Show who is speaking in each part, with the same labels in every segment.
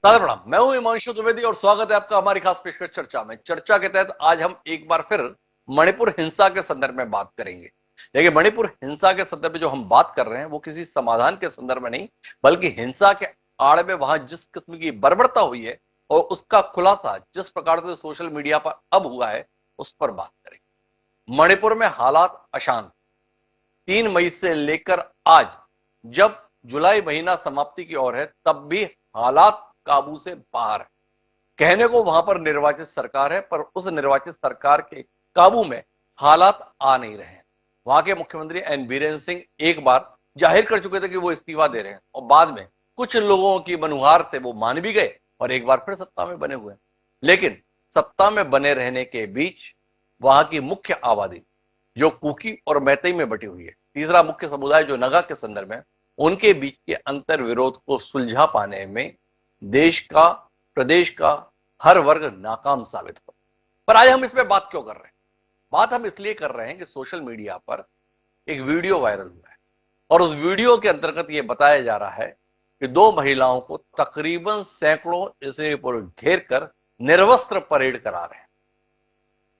Speaker 1: दादा प्रणाम। मैं हूं हिमांशु द्विवेदी और स्वागत है आपका हमारी खास पेशकश चर्चा में। चर्चा के तहत आज हम एक बार फिर मणिपुर हिंसा के संदर्भ में बात करेंगे। देखिए, मणिपुर हिंसा के संदर्भ में जो हम बात कर रहे हैं वो किसी समाधान के संदर्भ में नहीं, बल्कि हिंसा के आड़ में वहां जिस किस्म की बर्बरता हुई है और उसका खुलासा जिस प्रकार से सोशल मीडिया पर अब हुआ है उस पर बात करेंगे। मणिपुर में हालात अशांत 3 मई से लेकर आज, जब जुलाई महीना समाप्ति की ओर है, तब भी हालात काबू से बाहर है। कहने को वहां पर निर्वाचित सरकार है, पर उस निर्वाचित सरकार के काबू में हालात आ नहीं रहे हैं। वहां के मुख्यमंत्री एन बीरेन सिंह एक बार जाहिर कर चुके थे कि वो इस्तीफा दे रहे हैं और बाद में कुछ लोगों की मनुहार से वो मान भी गए और एक बार फिर सत्ता में बने हुए हैं। लेकिन सत्ता में बने रहने के बीच वहां की मुख्य आबादी जो कुकी और मैतेई में बटी हुई है, तीसरा मुख्य समुदाय जो नगा के संदर्भ में, उनके बीच के अंतर विरोध को सुलझा पाने में देश का, प्रदेश का हर वर्ग नाकाम साबित हो। पर आज हम इस पे बात क्यों कर रहे हैं? बात हम इसलिए कर रहे हैं कि सोशल मीडिया पर एक वीडियो वायरल हुआ है और उस वीडियो के अंतर्गत यह बताया जा रहा है कि 2 महिलाओं को तकरीबन सैकड़ों इसे पर घेर कर निर्वस्त्र परेड करा रहे हैं।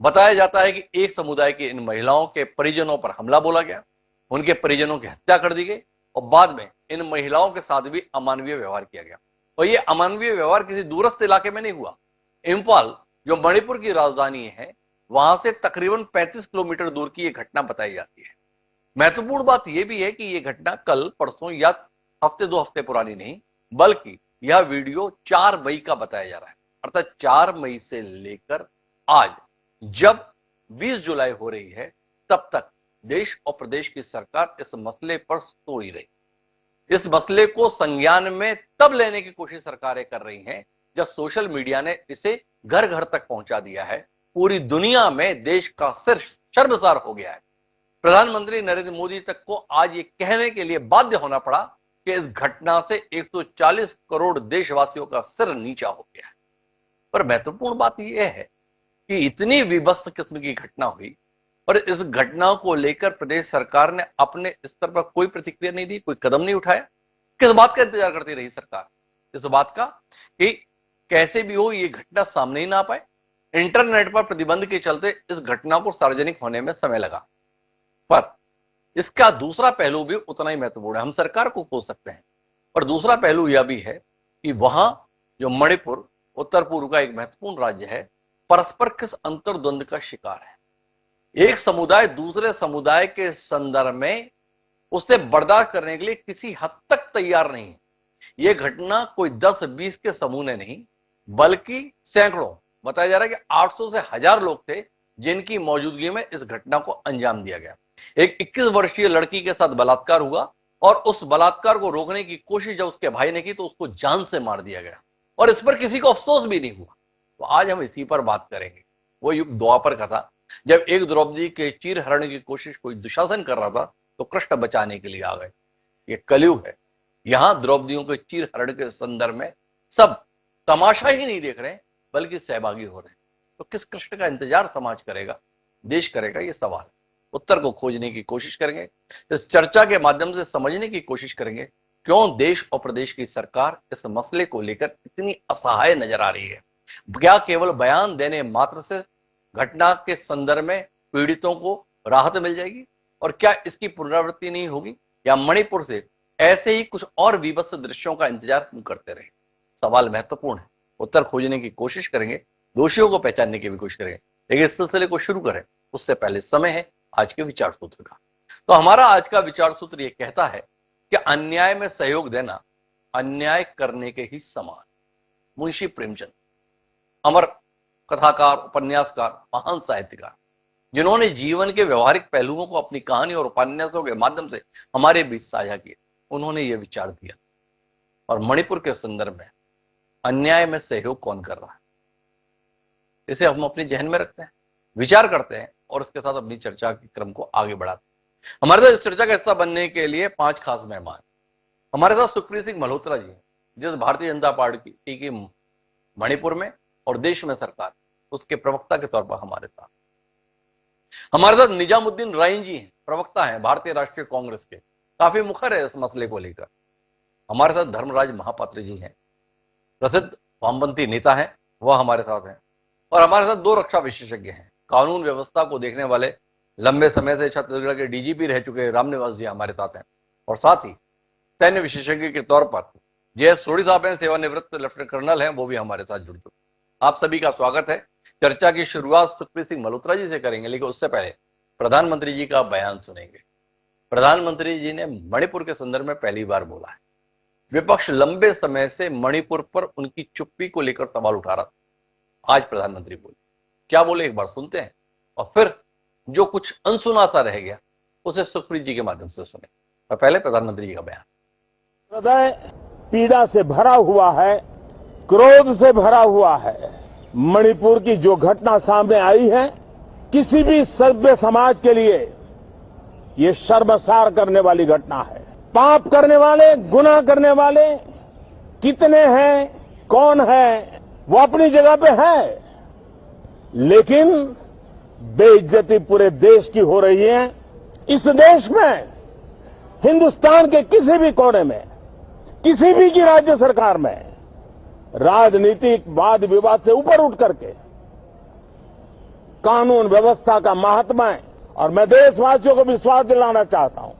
Speaker 1: बताया जाता है कि एक समुदाय की इन महिलाओं के परिजनों पर हमला बोला गया, उनके परिजनों की हत्या कर दी गई और बाद में इन महिलाओं के साथ भी अमानवीय व्यवहार किया गया। और यह अमानवीय व्यवहार किसी दूरस्थ इलाके में नहीं हुआ। इंफाल, जो मणिपुर की राजधानी है, वहां से तकरीबन 35 किलोमीटर दूर की यह घटना बताई जाती है। महत्वपूर्ण बात यह भी है कि यह घटना कल, परसों या हफ्ते 2 हफ्ते पुरानी नहीं, बल्कि यह वीडियो 4 मई का बताया जा रहा है। अर्थात 4 मई से लेकर आज, जब 20 जुलाई हो रही है, तब तक देश और प्रदेश की सरकार इस मसले पर सो ही रही। इस मसले को संज्ञान में तब लेने की कोशिश सरकारें कर रही हैं जब सोशल मीडिया ने इसे घर घर तक पहुंचा दिया है। पूरी दुनिया में देश का सिर शर्मसार हो गया है। प्रधानमंत्री नरेंद्र मोदी तक को आज ये कहने के लिए बाध्य होना पड़ा कि इस घटना से 140 करोड़ देशवासियों का सिर नीचा हो गया है। पर महत्वपूर्ण बात यह है कि इतनी विभत्स किस्म की घटना हुई और इस घटना को लेकर प्रदेश सरकार ने अपने स्तर पर कोई प्रतिक्रिया नहीं दी, कोई कदम नहीं उठाया। किस बात का इंतजार करती रही सरकार? इस बात का कि कैसे भी हो ये घटना सामने ही ना आ पाए। इंटरनेट पर प्रतिबंध के चलते इस घटना को सार्वजनिक होने में समय लगा। पर इसका दूसरा पहलू भी उतना ही महत्वपूर्ण है। हम सरकार को कोस सकते हैं, पर दूसरा पहलू यह भी है कि वहां जो मणिपुर उत्तर पूर्व का एक महत्वपूर्ण राज्य है, परस्पर किस अंतर्द्वंद का शिकार है। एक समुदाय दूसरे समुदाय के संदर्भ में उसे बर्दाश्त करने के लिए किसी हद तक तैयार नहीं है। यह घटना कोई 10-20 के समूह ने नहीं, बल्कि सैकड़ों, बताया जा रहा है कि 800 से 1000 लोग थे जिनकी मौजूदगी में इस घटना को अंजाम दिया गया। एक 21 वर्षीय लड़की के साथ बलात्कार हुआ और उस बलात्कार को रोकने की कोशिश जब उसके भाई ने की तो उसको जान से मार दिया गया और इस पर किसी को अफसोस भी नहीं हुआ। तो आज हम इसी पर बात करेंगे। वो युग द्वापर का था जब एक द्रौपदी के चीर हरण की कोशिश कोई दुशासन कर रहा था तो कृष्ण बचाने के लिए आ गए। ये कलयुग है। यहां द्रौपदियों के चीर हरण के संदर्भ में सब तमाशा ही नहीं देख रहे बल्कि सहभागी हो रहे हैं। तो किस कृष्ण का इंतजार समाज करेगा, देश करेगा? ये सवाल। उत्तर को खोजने की कोशिश करेंगे, इस चर्चा के माध्यम से समझने की कोशिश करेंगे क्यों देश और प्रदेश की सरकार इस मसले को लेकर इतनी असहाय नजर आ रही है। क्या केवल बयान देने मात्र से घटना के संदर्भ में पीड़ितों को राहत मिल जाएगी और क्या इसकी पुनरावृत्ति नहीं होगी, या मणिपुर से ऐसे ही कुछ और विभत्स दृश्यों का इंतजार हम करते रहे? सवाल महत्वपूर्ण है। उत्तर खोजने की कोशिश करेंगे, दोषियों को पहचानने की भी कोशिश करेंगे। लेकिन इस सिलसिले को शुरू करें उससे पहले समय है आज के विचार सूत्र का। तो हमारा आज का विचार सूत्र यह कहता है कि अन्याय में सहयोग देना अन्याय करने के ही समान। मुंशी प्रेमचंद, अमर कथाकार, उपन्यासकार, महान साहित्यकार, जिन्होंने जीवन के व्यवहारिक पहलुओं को अपनी कहानी और उपन्यासों के माध्यम से हमारे बीच साझा किया, उन्होंने यह विचार दिया। और मणिपुर के संदर्भ में अन्याय में सहयोग कौन कर रहा है, इसे हम अपने जहन में रखते हैं, विचार करते हैं और इसके साथ अपनी चर्चा के क्रम को आगे बढ़ाते हैं। हमारे साथ इस चर्चा का हिस्सा बनने के लिए 5 खास मेहमान। हमारे साथ सुखप्रीत सिंह मल्होत्रा जी, जिस भारतीय जनता पार्टी की मणिपुर में और देश में सरकार, उसके प्रवक्ता के तौर पर हमारे साथ। हमारे साथ निजामुद्दीन राइन जी हैं, प्रवक्ता हैं भारतीय राष्ट्रीय कांग्रेस के, काफी मुखर है इस मसले को लेकर। हमारे साथ धर्मराज महापात्र जी हैं, प्रसिद्ध वामपंथी नेता हैं, वह हमारे साथ हैं। और हमारे साथ दो रक्षा विशेषज्ञ हैं, कानून व्यवस्था को देखने वाले लंबे समय से छत्तीसगढ़ के डीजीपी रह चुके रामनिवास जी हमारे साथ हैं। और साथ ही सैन्य विशेषज्ञ के तौर पर जे सोढ़ी साहब हैं, सेवानिवृत्त लेफ्टिनेंट कर्नल हैं, वो भी हमारे साथ जुड़ चुके। आप सभी का स्वागत है। चर्चा की शुरुआत सुखप्रीत सिंह मल्होत्रा जी से करेंगे, लेकिन उससे पहले प्रधानमंत्री जी का बयान सुनेंगे। प्रधानमंत्री जी ने मणिपुर के संदर्भ में पहली बार बोला है। विपक्ष लंबे समय से मणिपुर पर उनकी चुप्पी को लेकर सवाल उठा रहा था। आज प्रधानमंत्री बोले, क्या बोले एक बार सुनते हैं, और फिर जो कुछ अनसुना सा रह गया उसे सुखप्रीत जी के माध्यम से सुने। और पहले प्रधानमंत्री जी का बयान।
Speaker 2: हृदय पीड़ा से भरा हुआ है, क्रोध से भरा हुआ है। मणिपुर की जो घटना सामने आई है, किसी भी सभ्य समाज के लिए ये शर्मसार करने वाली घटना है। पाप करने वाले, गुनाह करने वाले कितने हैं, कौन है, वो अपनी जगह पे है, लेकिन बेइज्जती पूरे देश की हो रही है। इस देश में, हिंदुस्तान के किसी भी कोने में, किसी भी की राज्य सरकार में राजनीतिक वाद विवाद से ऊपर उठ करके कानून व्यवस्था का महात्मा है। और मैं देशवासियों को विश्वास दिलाना चाहता हूं,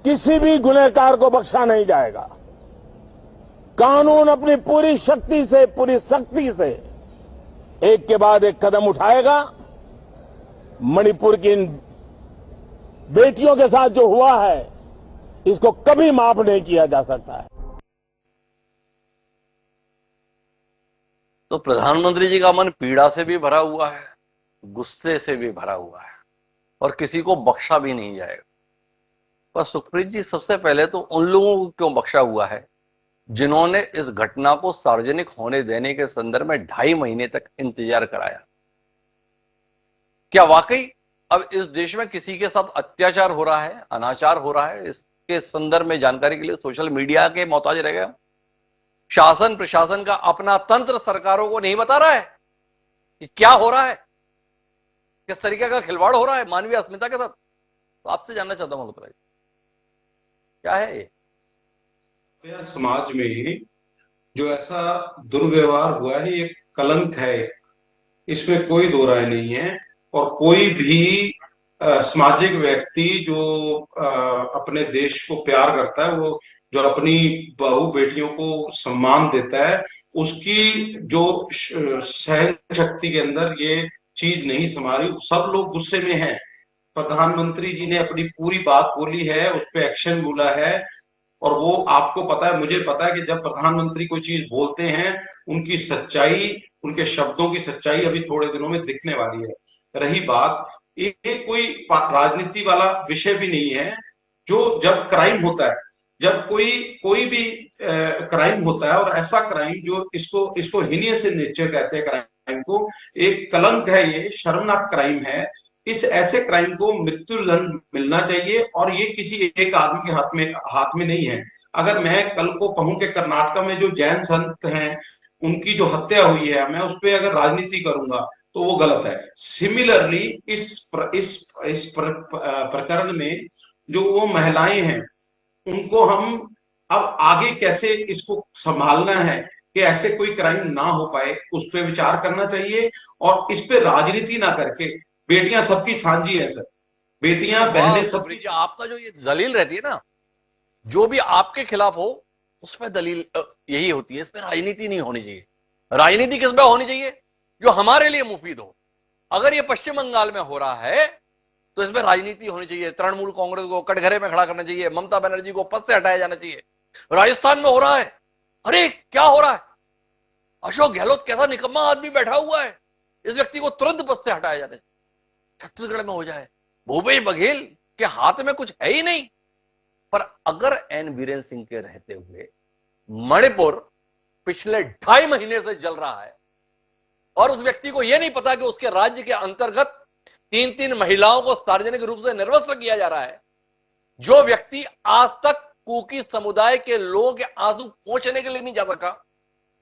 Speaker 2: किसी भी गुनहगार को बख्शा नहीं जाएगा। कानून अपनी पूरी शक्ति से, पूरी सख्ती से एक के बाद एक कदम उठाएगा। मणिपुर की इन बेटियों के साथ जो हुआ है, इसको कभी माफ नहीं किया जा सकता है।
Speaker 1: तो प्रधानमंत्री जी का मन पीड़ा से भी भरा हुआ है, गुस्से से भी भरा हुआ है, और किसी को बख्शा भी नहीं जाएगा। पर सुखप्रीत जी, सबसे पहले तो उन लोगों को क्यों बख्शा हुआ है जिन्होंने इस घटना को सार्वजनिक होने देने के संदर्भ में 2.5 महीने तक इंतजार कराया? क्या वाकई अब इस देश में किसी के साथ अत्याचार हो रहा है, अनाचार हो रहा है? इसके संदर्भ में जानकारी के लिए सोशल मीडिया के मोहताज रह गया? शासन प्रशासन का अपना तंत्र सरकारों को नहीं बता रहा है कि क्या हो रहा है, किस तरीके का खिलवाड़ हो रहा है मानवीय अस्मिता के साथ? तो आपसे जानना चाहता हूं मल्होत्रा जी, क्या है ये?
Speaker 3: समाज में जो ऐसा दुर्व्यवहार हुआ है, ये कलंक है, इसमें कोई दो राय नहीं है। और कोई भी सामाजिक व्यक्ति जो अपने देश को प्यार करता है, वो जो अपनी बहू बेटियों को सम्मान देता है, उसकी जो सहन शक्ति के अंदर ये चीज नहीं समा रही। सब लोग गुस्से में हैं। प्रधानमंत्री जी ने अपनी पूरी बात बोली है, उस पर एक्शन बोला है। और वो आपको पता है, मुझे पता है कि जब प्रधानमंत्री कोई चीज बोलते हैं, उनकी सच्चाई, उनके शब्दों की सच्चाई अभी थोड़े दिनों में दिखने वाली है। रही बात, ये कोई राजनीति वाला विषय भी नहीं है। जो जब क्राइम होता है, जब कोई भी क्राइम होता है, और ऐसा क्राइम जो इसको हीनियस इन नेचर कहते हैं, क्राइम को, एक कलंक है, ये शर्मनाक क्राइम है। इस ऐसे क्राइम को मृत्यु दंड मिलना चाहिए, और ये किसी एक आदमी के हाथ में नहीं है। अगर मैं कल को कहूं कि कर्नाटक में जो जैन संत हैं, उनकी जो हत्या हुई है, मैं उस पर अगर राजनीति करूंगा तो वो गलत है। सिमिलरली इस प्रकरण में जो वो महिलाएं हैं, उनको हम अब आगे कैसे इसको संभालना है कि ऐसे कोई क्राइम ना हो पाए, उस पर विचार करना चाहिए। और इस पे राजनीति ना करके, बेटियां सबकी सांझी है सर, बेटियां बहनें सबकी।
Speaker 1: आपका जो ये दलील रहती है ना, जो भी आपके खिलाफ हो उसमें दलील यही होती है, इसमें राजनीति नहीं होनी चाहिए। राजनीति किस में होनी चाहिए? जो हमारे लिए मुफीद हो। अगर ये पश्चिम बंगाल में हो रहा है तो इसमें राजनीति होनी चाहिए। तृणमूल कांग्रेस को कटघरे में खड़ा करना चाहिए, ममता बनर्जी को पद से हटाया जाना चाहिए। राजस्थान में हो रहा है, अरे क्या हो रहा है, अशोक गहलोत कैसा निकम्मा आदमी बैठा हुआ है, इस व्यक्ति को तुरंत पद से हटाया जाना चाहिए। छत्तीसगढ़ में हो जाए, भूपेश बघेल के हाथ में कुछ है ही नहीं। पर अगर एन बीरेन सिंह के रहते हुए मणिपुर पिछले 2.5 महीने से जल रहा है, और उस व्यक्ति को यह नहीं पता कि उसके राज्य के अंतर्गत 3 महिलाओं को सार्वजनिक रूप से निर्वस्त्र किया जा रहा है, जो व्यक्ति आज तक कुकी समुदाय के लोगों के आंसू पहुंचने के लिए नहीं जा सका,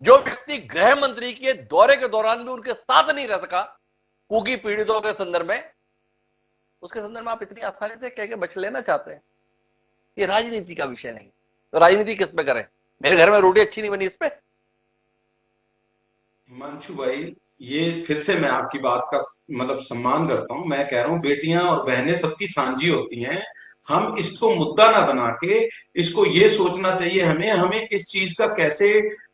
Speaker 1: जो व्यक्ति गृह मंत्री के दौरे के दौरान भी उनके साथ नहीं रह सका कुकी पीड़ितों के संदर्भ में, उसके संदर्भ में आप इतनी आसानी से कह के बच लेना चाहते हैं। ये राजनीति का विषय नहीं, तो राजनीति किस पे करें? मेरे घर में रोटी अच्छी नहीं बनी इस पे,
Speaker 3: मंशु भाई, ये फिर से मैं आपकी बात का मतलब सम्मान करता हूं। मैं कह रहा हूं बेटियां और बहनें सबकी सांझी होती हैं। हम इसको मुद्दा ना बना के इसको ये सोचना चाहिए हमें हमें इस चीज का कैसे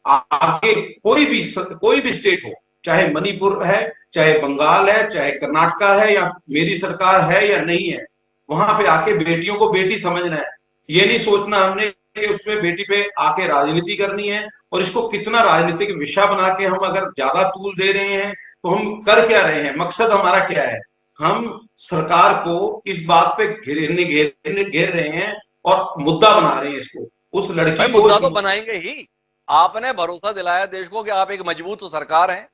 Speaker 3: आगे कोई भी स्टेट हो, चाहे मणिपुर है, चाहे बंगाल है, चाहे कर्नाटका है, या मेरी सरकार है या नहीं है, वहां पे आके बेटियों को बेटी समझना है। ये नहीं सोचना हमने कि उसमें बेटी पे आके राजनीति करनी है। और इसको कितना राजनीतिक विषय बना के हम अगर ज्यादा तूल दे रहे हैं तो हम कर क्या रहे हैं, मकसद हमारा क्या है। हम सरकार को इस बात पे घेर रहे हैं और मुद्दा बना रहे हैं इसको, उस
Speaker 1: भाई
Speaker 3: लड़की को।
Speaker 1: मुद्दा तो बनाएंगे ही। आपने भरोसा दिलाया देश को कि आप एक मजबूत सरकार हैं,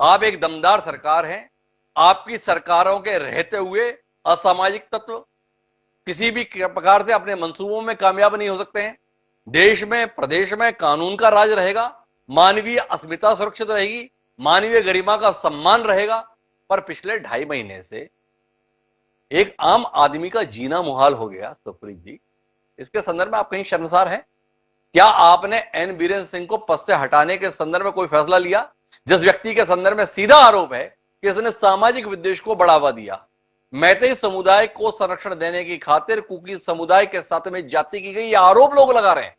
Speaker 1: आप एक दमदार सरकार हैं। आपकी सरकारों के रहते हुए असामाजिक तत्व किसी भी प्रकार से अपने मंसूबों में कामयाब नहीं हो सकते हैं। देश में प्रदेश में कानून का राज रहेगा, मानवीय अस्मिता सुरक्षित रहेगी, मानवीय गरिमा का सम्मान रहेगा। पर पिछले 2.5 महीने से एक आम आदमी का जीना मुहाल हो गया। सुप्रीत जी, इसके संदर्भ में आप कहीं शर्मसार हैं? क्या आपने एन बीरेन सिंह को पद से हटाने के संदर्भ में कोई फैसला लिया, जिस व्यक्ति के संदर्भ में सीधा आरोप है कि इसने सामाजिक विद्वेष को बढ़ावा दिया, मैतेई समुदाय को संरक्षण देने की खातिर कुकी समुदाय के साथ में जाति की गई, यह आरोप लोग लगा रहे हैं।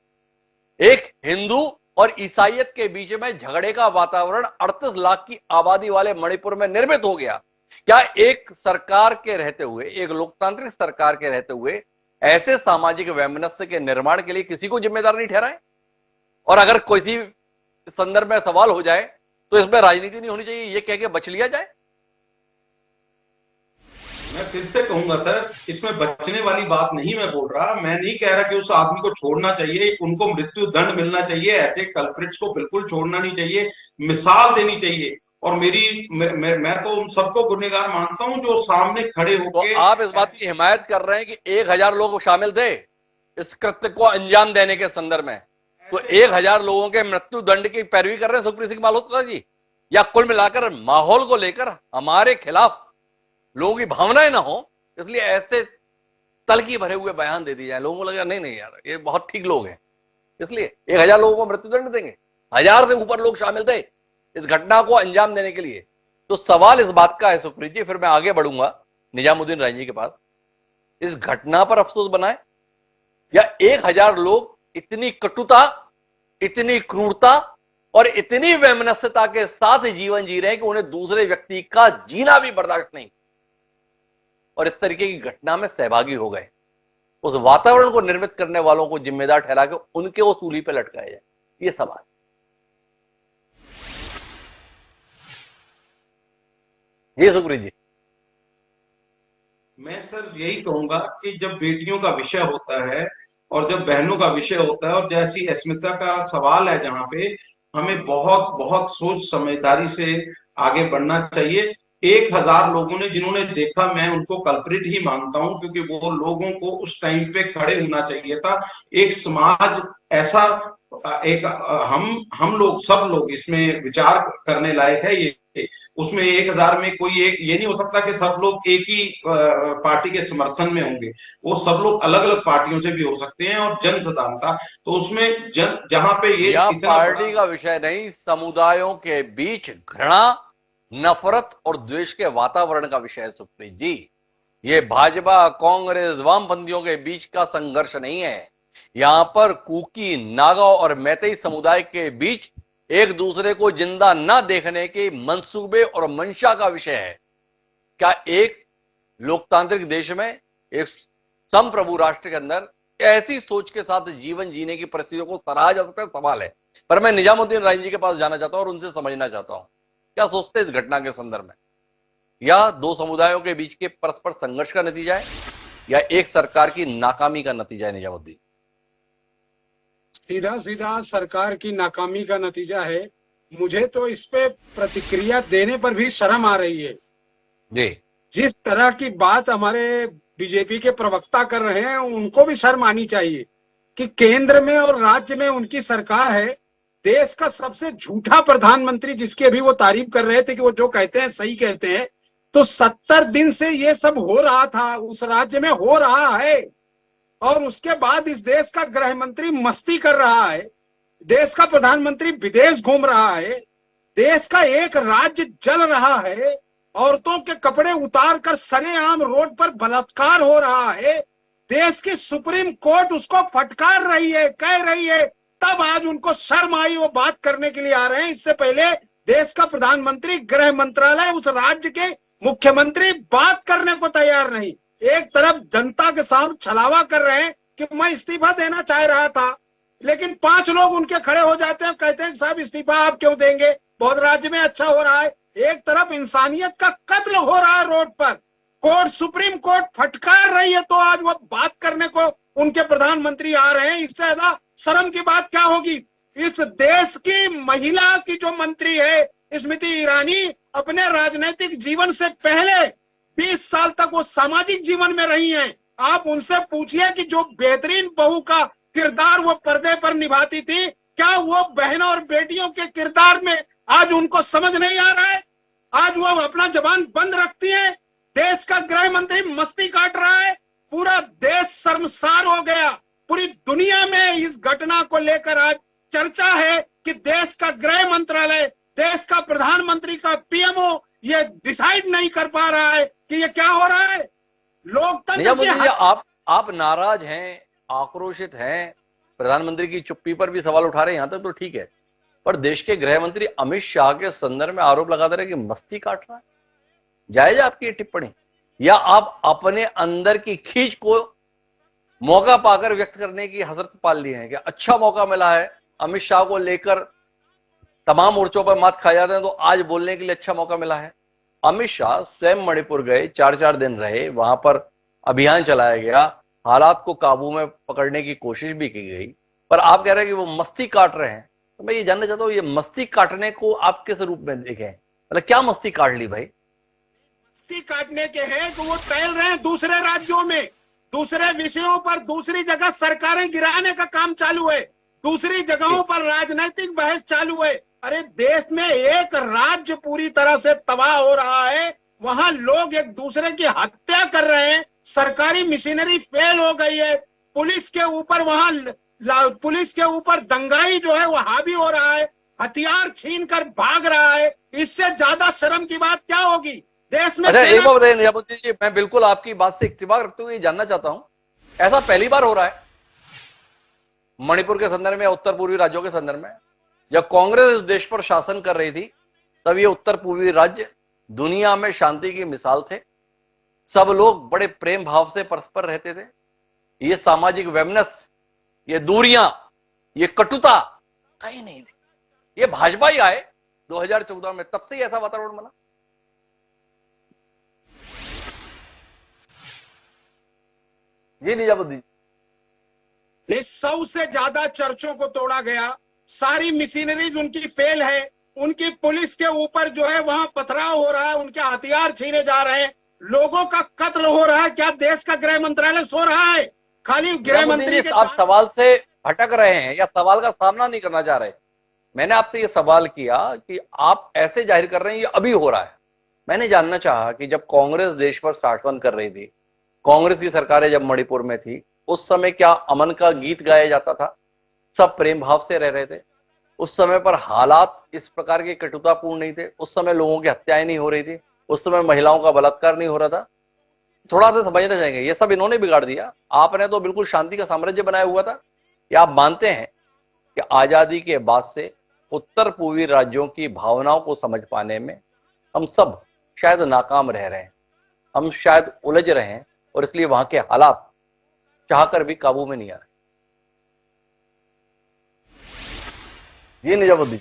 Speaker 1: एक हिंदू और ईसाइयत के बीच में झगड़े का वातावरण 38 लाख की आबादी वाले मणिपुर में निर्मित हो गया। क्या एक सरकार के रहते हुए, एक लोकतांत्रिक सरकार के रहते हुए ऐसे सामाजिक वैमनस्य के निर्माण के लिए किसी को जिम्मेदार नहीं ठहराए? और अगर किसी संदर्भ में सवाल हो जाए तो इसमें राजनीति नहीं होनी चाहिए, ये कह के बच लिया जाए?
Speaker 3: मैं फिर से कहूंगा सर, इसमें बचने वाली बात नहीं मैं बोल रहा। मैं नहीं कह रहा कि उस आदमी को छोड़ना चाहिए, उनको मृत्यु दंड मिलना चाहिए, ऐसे कल्प्रिट्स को बिल्कुल छोड़ना नहीं चाहिए, मिसाल देनी चाहिए। और मैं तो उन सबको गुनहगार मानता हूं जो सामने खड़े होकर।
Speaker 1: तो आप इस बात की हिमायत कर रहे हैं कि 1000 लोग शामिल थे इस कृत्य को अंजाम देने के संदर्भ में, तो 1000 लोगों के मृत्यु दंड की पैरवी कर रहे हैं सुप्रीत सिंह मल्होत्रा जी? या कुल मिलाकर माहौल को लेकर हमारे खिलाफ लोगों की भावनाएं ना हो, इसलिए ऐसे तलकी भरे हुए बयान दे दिए जाए? लोगों को लगा नहीं नहीं यार ये बहुत ठीक लोग हैं, इसलिए 1000 लोगों को मृत्युदंड देंगे। 1000 से ऊपर लोग शामिल थे इस घटना को अंजाम देने के लिए। तो सवाल इस बात का है सुप्रीत जी, फिर मैं आगे बढ़ूंगा निजामुद्दीन राय जी के पास, इस घटना पर अफसोस बनाए या 1000 लोग इतनी कटुता, इतनी क्रूरता और इतनी वैमनस्यता के साथ जीवन जी रहे हैं कि उन्हें दूसरे व्यक्ति का जीना भी बर्दाश्त नहीं, और इस तरीके की घटना में सहभागी हो गए। उस वातावरण को निर्मित करने वालों को जिम्मेदार ठहरा के उनके वो सूली पे लटकाया जाए, ये सवाल। जी सुप्रीत जी।
Speaker 3: मैं सर यही कहूंगा कि जब बेटियों का विषय होता है और जब बहनों का विषय होता है और जैसी अस्मिता का सवाल है, जहां पे हमें बहुत बहुत सोच समझदारी से आगे बढ़ना चाहिए। 1000 लोगों ने जिन्होंने देखा, मैं उनको कल्प्रिट ही मानता हूं, क्योंकि वो लोगों को उस टाइम पे खड़े होना चाहिए था। एक समाज ऐसा, एक हम लोग सब लोग इसमें विचार करने लायक है। ये उसमें 1000 में कोई एक ये नहीं हो सकता कि सब लोग एक ही पार्टी के समर्थन में होंगे। वो सब लोग अलग अलग पार्टियों से भी हो सकते हैं। और जन सदानता तो उसमें जहां पे ये
Speaker 1: पार्टी का विषय नहीं, समुदायों के बीच घृणा, नफरत और द्वेष के वातावरण का विषय है सुप्रीत जी। ये भाजपा, कांग्रेस, वामपंथियों के बीच का संघर्ष नहीं है। यहां पर कुकी, नागा और मैतेई समुदाय के बीच एक दूसरे को जिंदा ना देखने के मंसूबे और मंशा का विषय है। क्या एक लोकतांत्रिक देश में, एक संप्रभु राष्ट्र के अंदर ऐसी सोच के साथ जीवन जीने की परिस्थितियों को सराहा जा सकता है? सवाल है। पर मैं निजामुद्दीन राय जी के पास जाना चाहता हूं और उनसे समझना चाहता हूं, क्या सोचते हैं इस घटना के संदर्भ में? या दो समुदायों के बीच के परस्पर संघर्ष का नतीजा है या एक सरकार की नाकामी का नतीजा है? निजामुद्दीन,
Speaker 4: सीधा सीधा सरकार की नाकामी का नतीजा है। मुझे तो इस पे प्रतिक्रिया देने पर भी शर्म आ रही है
Speaker 1: जी।
Speaker 4: जिस तरह की बात हमारे बीजेपी के प्रवक्ता कर रहे हैं, उनको भी शर्म आनी चाहिए कि केंद्र में और राज्य में उनकी सरकार है। देश का सबसे झूठा प्रधानमंत्री, जिसकी अभी वो तारीफ कर रहे थे कि वो जो कहते हैं सही कहते हैं, तो 70 दिन से ये सब हो रहा था, उस राज्य में हो रहा है। और उसके बाद इस देश का गृह मंत्री मस्ती कर रहा है, देश का प्रधानमंत्री विदेश घूम रहा है, देश का एक राज्य जल रहा है, औरतों के कपड़े उतारकर सरेआम रोड पर बलात्कार हो रहा है, देश की सुप्रीम कोर्ट उसको फटकार रही है, कह रही है, तब आज उनको शर्म आई, वो बात करने के लिए आ रहे हैं। इससे पहले देश का प्रधानमंत्री, गृह मंत्रालय, उस राज्य के मुख्यमंत्री बात करने को तैयार नहीं। एक तरफ जनता के सामने छलावा कर रहे हैं कि मैं इस्तीफा देना चाह रहा था, लेकिन 5 लोग उनके खड़े हो जाते हैं, कहते हैं साहब इस्तीफा आप क्यों देंगे, बहुत राज्य में अच्छा हो रहा है। एक तरफ इंसानियत का कत्ल हो रहा है रोड पर, कोर्ट, सुप्रीम कोर्ट फटकार रही है, तो आज वो बात करने को उनके प्रधानमंत्री आ रहे हैं। इससे ज्यादा शर्म की बात क्या होगी। इस देश की महिला की जो मंत्री है स्मृति ईरानी, अपने राजनीतिक जीवन से पहले 20 साल तक वो सामाजिक जीवन में रही हैं। आप उनसे पूछिए कि जो बेहतरीन बहू का किरदार वो पर्दे पर निभाती थी, क्या वो बहनों और बेटियों के किरदार में आज उनको समझ नहीं आ रहा है। आज वो अपना जबान बंद रखती है। देश का गृह मंत्री मस्ती काट रहा है, पूरा देश शर्मसार हो गया। पूरी दुनिया में इस घटना को लेकर आज चर्चा है कि देश का गृह मंत्रालय, देश का प्रधानमंत्री का पीएमओ ये डिसाइड नहीं कर पा रहा है कि ये क्या हो रहा है। लोकतंत्र
Speaker 1: आप नाराज हैं, आक्रोशित हैं, प्रधानमंत्री की चुप्पी पर भी सवाल उठा रहे हैं, यहां तक तो ठीक है, पर देश के गृह मंत्री अमित शाह के संदर्भ में आरोप लगा दे रहे कि मस्ती काट रहा है। जायज आपकी ये टिप्पणी, या आप अपने अंदर की खींच को मौका पाकर व्यक्त करने की हसरत पाल ली है कि अच्छा मौका मिला है अमित शाह को लेकर, तमाम मोर्चों पर मात खा जाते हैं तो आज बोलने के लिए अच्छा मौका मिला है। अमित शाह स्वयं मणिपुर गए, 4-4 दिन रहे, वहां पर अभियान चलाया गया, हालात को काबू में पकड़ने की कोशिश भी की गई, पर आप कह रहे हैं कि वो मस्ती काट रहे हैं। तो मैं ये जानना चाहता हूं, ये मस्ती काटने को आप किस रूप में देखें, मतलब क्या मस्ती काट ली भाई।
Speaker 4: मस्ती काटने के हैं कि वो टहल रहे हैं दूसरे राज्यों में, दूसरे विषयों पर, दूसरी जगह सरकारें गिराने का काम चालू है, दूसरी जगहों पर राजनीतिक बहस चालू है। अरे देश में एक राज्य पूरी तरह से तबाह हो रहा है, वहां लोग एक दूसरे की हत्या कर रहे हैं, सरकारी मशीनरी फेल हो गई है, पुलिस के ऊपर पुलिस के ऊपर दंगाई जो है वो हावी हो रहा है, हथियार छीन कर भाग रहा है। इससे ज्यादा शर्म की बात क्या होगी देश में।
Speaker 1: अच्छा एक बात बताइए निजामुद्दीन जी, मैं बिल्कुल आपकी बात से इत्तेफाक रखते हुए जानना चाहता हूं, ऐसा पहली बार हो रहा है मणिपुर के संदर्भ में या उत्तर पूर्वी राज्यों के संदर्भ में? जब कांग्रेस इस देश पर शासन कर रही थी तब ये उत्तर पूर्वी राज्य दुनिया में शांति की मिसाल थे, सब लोग बड़े प्रेम भाव से परस्पर रहते थे, ये सामाजिक वैमनस्य, ये दूरियां, ये कटुता कहीं नहीं थी। ये भाजपा ही आए 2014 में, तब से ही ऐसा वातावरण बना। जी निजामुद्दीन,
Speaker 4: 100 से ज्यादा चर्चों को तोड़ा गया, सारी मशीनरीज उनकी फेल है, उनकी पुलिस के ऊपर जो है वहां पथराव हो रहा है, उनके हथियार छीने जा रहे हैं, लोगों का कत्ल हो रहा है। क्या देश का गृह मंत्रालय सो रहा है? खाली गृह मंत्री
Speaker 1: आप सवाल से भटक रहे हैं या सवाल का सामना नहीं करना चाह रहे। मैंने आपसे ये सवाल किया कि आप ऐसे जाहिर कर रहे हैं ये अभी हो रहा है। मैंने जानना चाहा कि जब कांग्रेस देश पर शासन कर रही थी, कांग्रेस की सरकारें जब मणिपुर में थी, उस समय क्या अमन का गीत गाया जाता था? सब प्रेम भाव से रह रहे थे? उस समय पर हालात इस प्रकार के कटुतापूर्ण नहीं थे? उस समय लोगों की हत्याएं नहीं हो रही थी? उस समय महिलाओं का बलात्कार नहीं हो रहा था? थोड़ा सा समझना चाहेंगे, ये सब इन्होंने बिगाड़ दिया। आपने तो बिल्कुल शांति का साम्राज्य बनाया हुआ था। क्या आप मानते हैं कि आजादी के बाद से उत्तर पूर्वी राज्यों की भावनाओं को समझ पाने में हम सब शायद नाकाम रह रहे हैं, हम शायद उलझ रहे हैं और इसलिए वहां के हालात चाहकर भी काबू में नहीं आ रहे? ये निजामुद्दीन,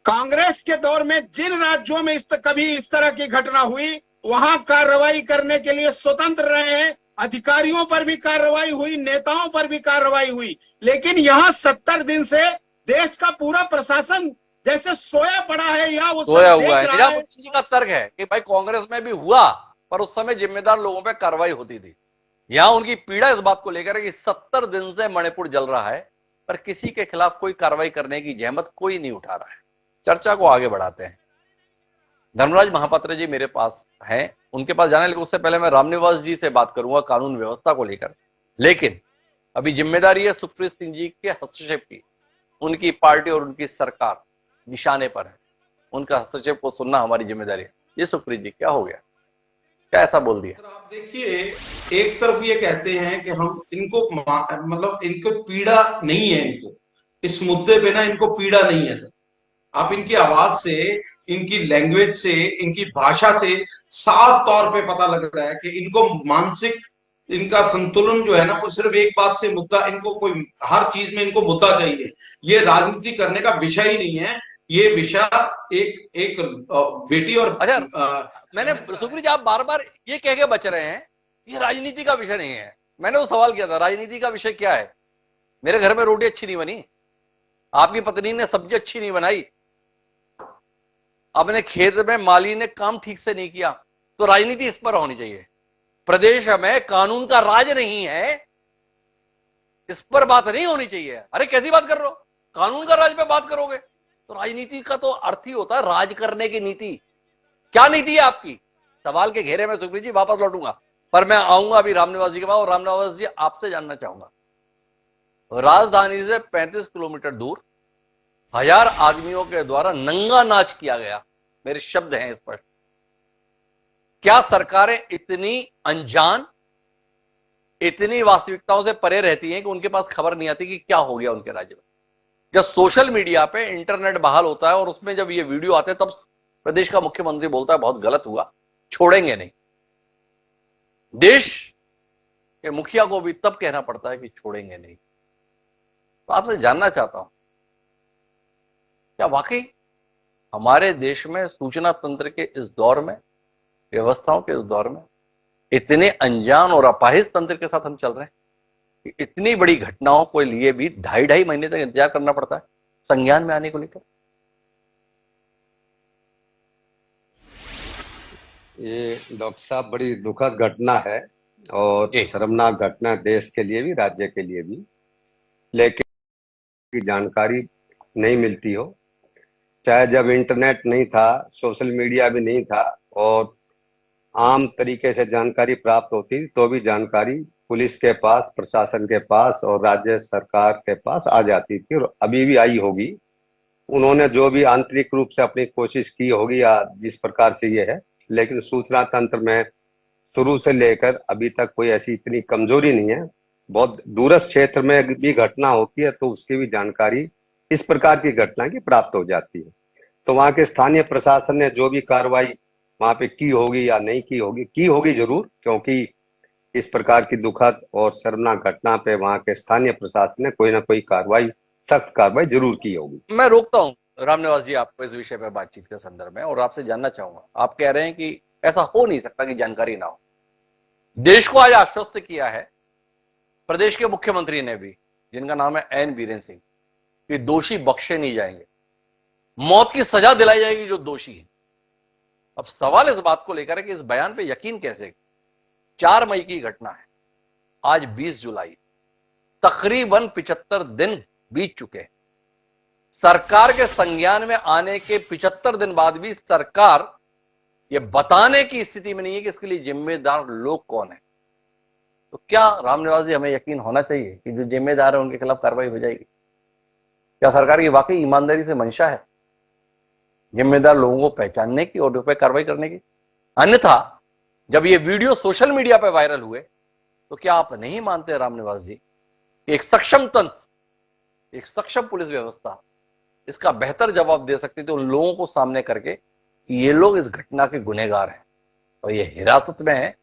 Speaker 4: कांग्रेस के दौर में जिन राज्यों में कभी इस तरह की घटना हुई वहां कार्रवाई करने के लिए स्वतंत्र रहे हैं, अधिकारियों पर भी कार्रवाई हुई, नेताओं पर भी कार्रवाई हुई, लेकिन यहाँ 70 दिन से देश का पूरा प्रशासन जैसे सोया पड़ा है या वो
Speaker 1: सोया हुआ है। निजामुद्दीन जी का तर्क है कि भाई कांग्रेस में भी हुआ पर उस समय जिम्मेदार लोगों पर कार्रवाई होती थी। यहां उनकी पीड़ा इस बात को लेकर है कि 70 दिन से मणिपुर जल रहा है पर किसी के खिलाफ कोई कार्रवाई करने की जहमत कोई नहीं उठा रहा है। चर्चा को आगे बढ़ाते हैं। धर्मराज महापात्र जी मेरे पास हैं, उनके पास जाने, लेकिन उससे पहले मैं रामनिवास जी से बात करूंगा कानून व्यवस्था को लेकर। लेकिन अभी जिम्मेदारी है सुखप्रीत सिंह जी के हस्तक्षेप की, उनकी पार्टी और उनकी सरकार निशाने पर है, उनका हस्तक्षेप को सुनना हमारी जिम्मेदारी है। ये सुप्रीत जी क्या हो गया, क्या ऐसा बोल दिया?
Speaker 3: सर आप देखिए, एक तरफ ये कहते हैं कि हम इनको मतलब इनको पीड़ा नहीं है, इनको इस मुद्दे पे ना इनको पीड़ा नहीं है सर। आप इनकी आवाज से, इनकी लैंग्वेज से, इनकी भाषा से साफ तौर पे पता लग रहा है कि इनको मानसिक, इनका संतुलन जो है ना वो सिर्फ एक बात से मुद्दा, इनको कोई हर चीज में इनको मुद्दा चाहिए। ये राजनीति करने का विषय ही नहीं है, ये विषय एक एक बेटी और
Speaker 1: अच्छा, मैंने सुप्रीत जी, आप बार बार ये कह के बच रहे हैं ये राजनीति का विषय नहीं है। मैंने तो सवाल किया था राजनीति का विषय क्या है? मेरे घर में रोटी अच्छी नहीं बनी, आपकी पत्नी ने सब्जी अच्छी नहीं बनाई, अपने खेत में माली ने काम ठीक से नहीं किया, तो राजनीति इस पर होनी चाहिए। प्रदेश में कानून का राज नहीं है, इस पर बात नहीं होनी चाहिए। अरे कैसी बात कर रहे हो, कानून का राज पे बात करोगे तो राजनीति का तो अर्थ ही होता है राज करने की नीति। क्या नीति है आपकी? सवाल के घेरे में सुप्रीत जी वापस लौटूंगा, पर मैं आऊंगा अभी रामनिवास जी के बाद। और रामनिवास जी, आपसे जानना चाहूंगा, राजधानी से 35 किलोमीटर दूर 1000 आदमियों के द्वारा नंगा नाच किया गया, मेरे शब्द हैं इस पर। क्या सरकारें इतनी अनजान, इतनी वास्तविकताओं से परे रहती हैं कि उनके पास खबर नहीं आती कि क्या हो गया उनके राज्य में? जब सोशल मीडिया पे इंटरनेट बहाल होता है और उसमें जब ये वीडियो आते हैं, तब प्रदेश का मुख्यमंत्री बोलता है बहुत गलत हुआ, छोड़ेंगे नहीं। देश के मुखिया को भी तब कहना पड़ता है कि छोड़ेंगे नहीं। तो आपसे जानना चाहता हूं, क्या वाकई हमारे देश में सूचना तंत्र के इस दौर में, व्यवस्थाओं के इस दौर में, इतने अनजान और अपाहिज तंत्र के साथ हम चल रहे हैं कि इतनी बड़ी घटनाओं को लिए भी 2.5 महीने तक इंतजार करना पड़ता है संज्ञान में आने को लेकर?
Speaker 5: ये डॉक्टर साहब बड़ी दुखद घटना है और शर्मनाक घटना है, देश के लिए भी, राज्य के लिए भी। लेकिन की जानकारी नहीं मिलती हो, चाहे जब इंटरनेट नहीं था, सोशल मीडिया भी नहीं था और आम तरीके से जानकारी प्राप्त होती, तो भी जानकारी पुलिस के पास, प्रशासन के पास और राज्य सरकार के पास आ जाती थी और अभी भी आई होगी। उन्होंने जो भी आंतरिक रूप से अपनी कोशिश की होगी या जिस प्रकार से ये है, लेकिन सूचना तंत्र में शुरू से लेकर अभी तक कोई ऐसी इतनी कमजोरी नहीं है। बहुत दूरस्थ क्षेत्र में भी घटना होती है तो उसकी भी जानकारी इस प्रकार की घटना की प्राप्त हो जाती है। तो वहाँ के स्थानीय प्रशासन ने जो भी कार्रवाई वहां पे की होगी या नहीं की होगी जरूर, क्योंकि इस प्रकार की दुखद और शर्मनाक घटना पे वहां के स्थानीय प्रशासन ने कोई ना कोई कार्रवाई, सख्त कार्रवाई जरूर की होगी।
Speaker 1: मैं रोकता हूं रामनिवास जी आपको इस विषय पर बातचीत के संदर्भ में, और आपसे जानना चाहूंगा, आप कह रहे हैं कि ऐसा हो नहीं सकता कि जानकारी ना हो। देश को आज आश्वस्त किया है प्रदेश के मुख्यमंत्री ने भी, जिनका नाम है एन बीरेन सिंह, कि दोषी बख्शे नहीं जाएंगे, मौत की सजा दिलाई जाएगी जो दोषी है। अब सवाल इस बात को लेकर है कि इस बयान पे यकीन कैसे? 4 मई की घटना है, आज 20 जुलाई, तकरीबन 75 दिन बीत चुके हैं। सरकार के संज्ञान में आने के 75 दिन बाद भी सरकार ये बताने की स्थिति में नहीं है कि इसके लिए जिम्मेदार लोग कौन है। तो क्या रामनिवास जी, हमें यकीन होना चाहिए कि जो जिम्मेदार है उनके खिलाफ कार्रवाई हो जाएगी? क्या सरकार की वाकई ईमानदारी से मंशा है जिम्मेदार लोगों को पहचानने की और उन पर कार्रवाई करने की? अन्यथा जब ये वीडियो सोशल मीडिया पर वायरल हुए तो क्या आप नहीं मानते रामनिवास जी कि एक सक्षम तंत्र, एक सक्षम पुलिस व्यवस्था इसका बेहतर जवाब दे सकती थी उन लोगों को सामने करके कि ये लोग इस घटना के गुनहगार हैं और ये हिरासत में है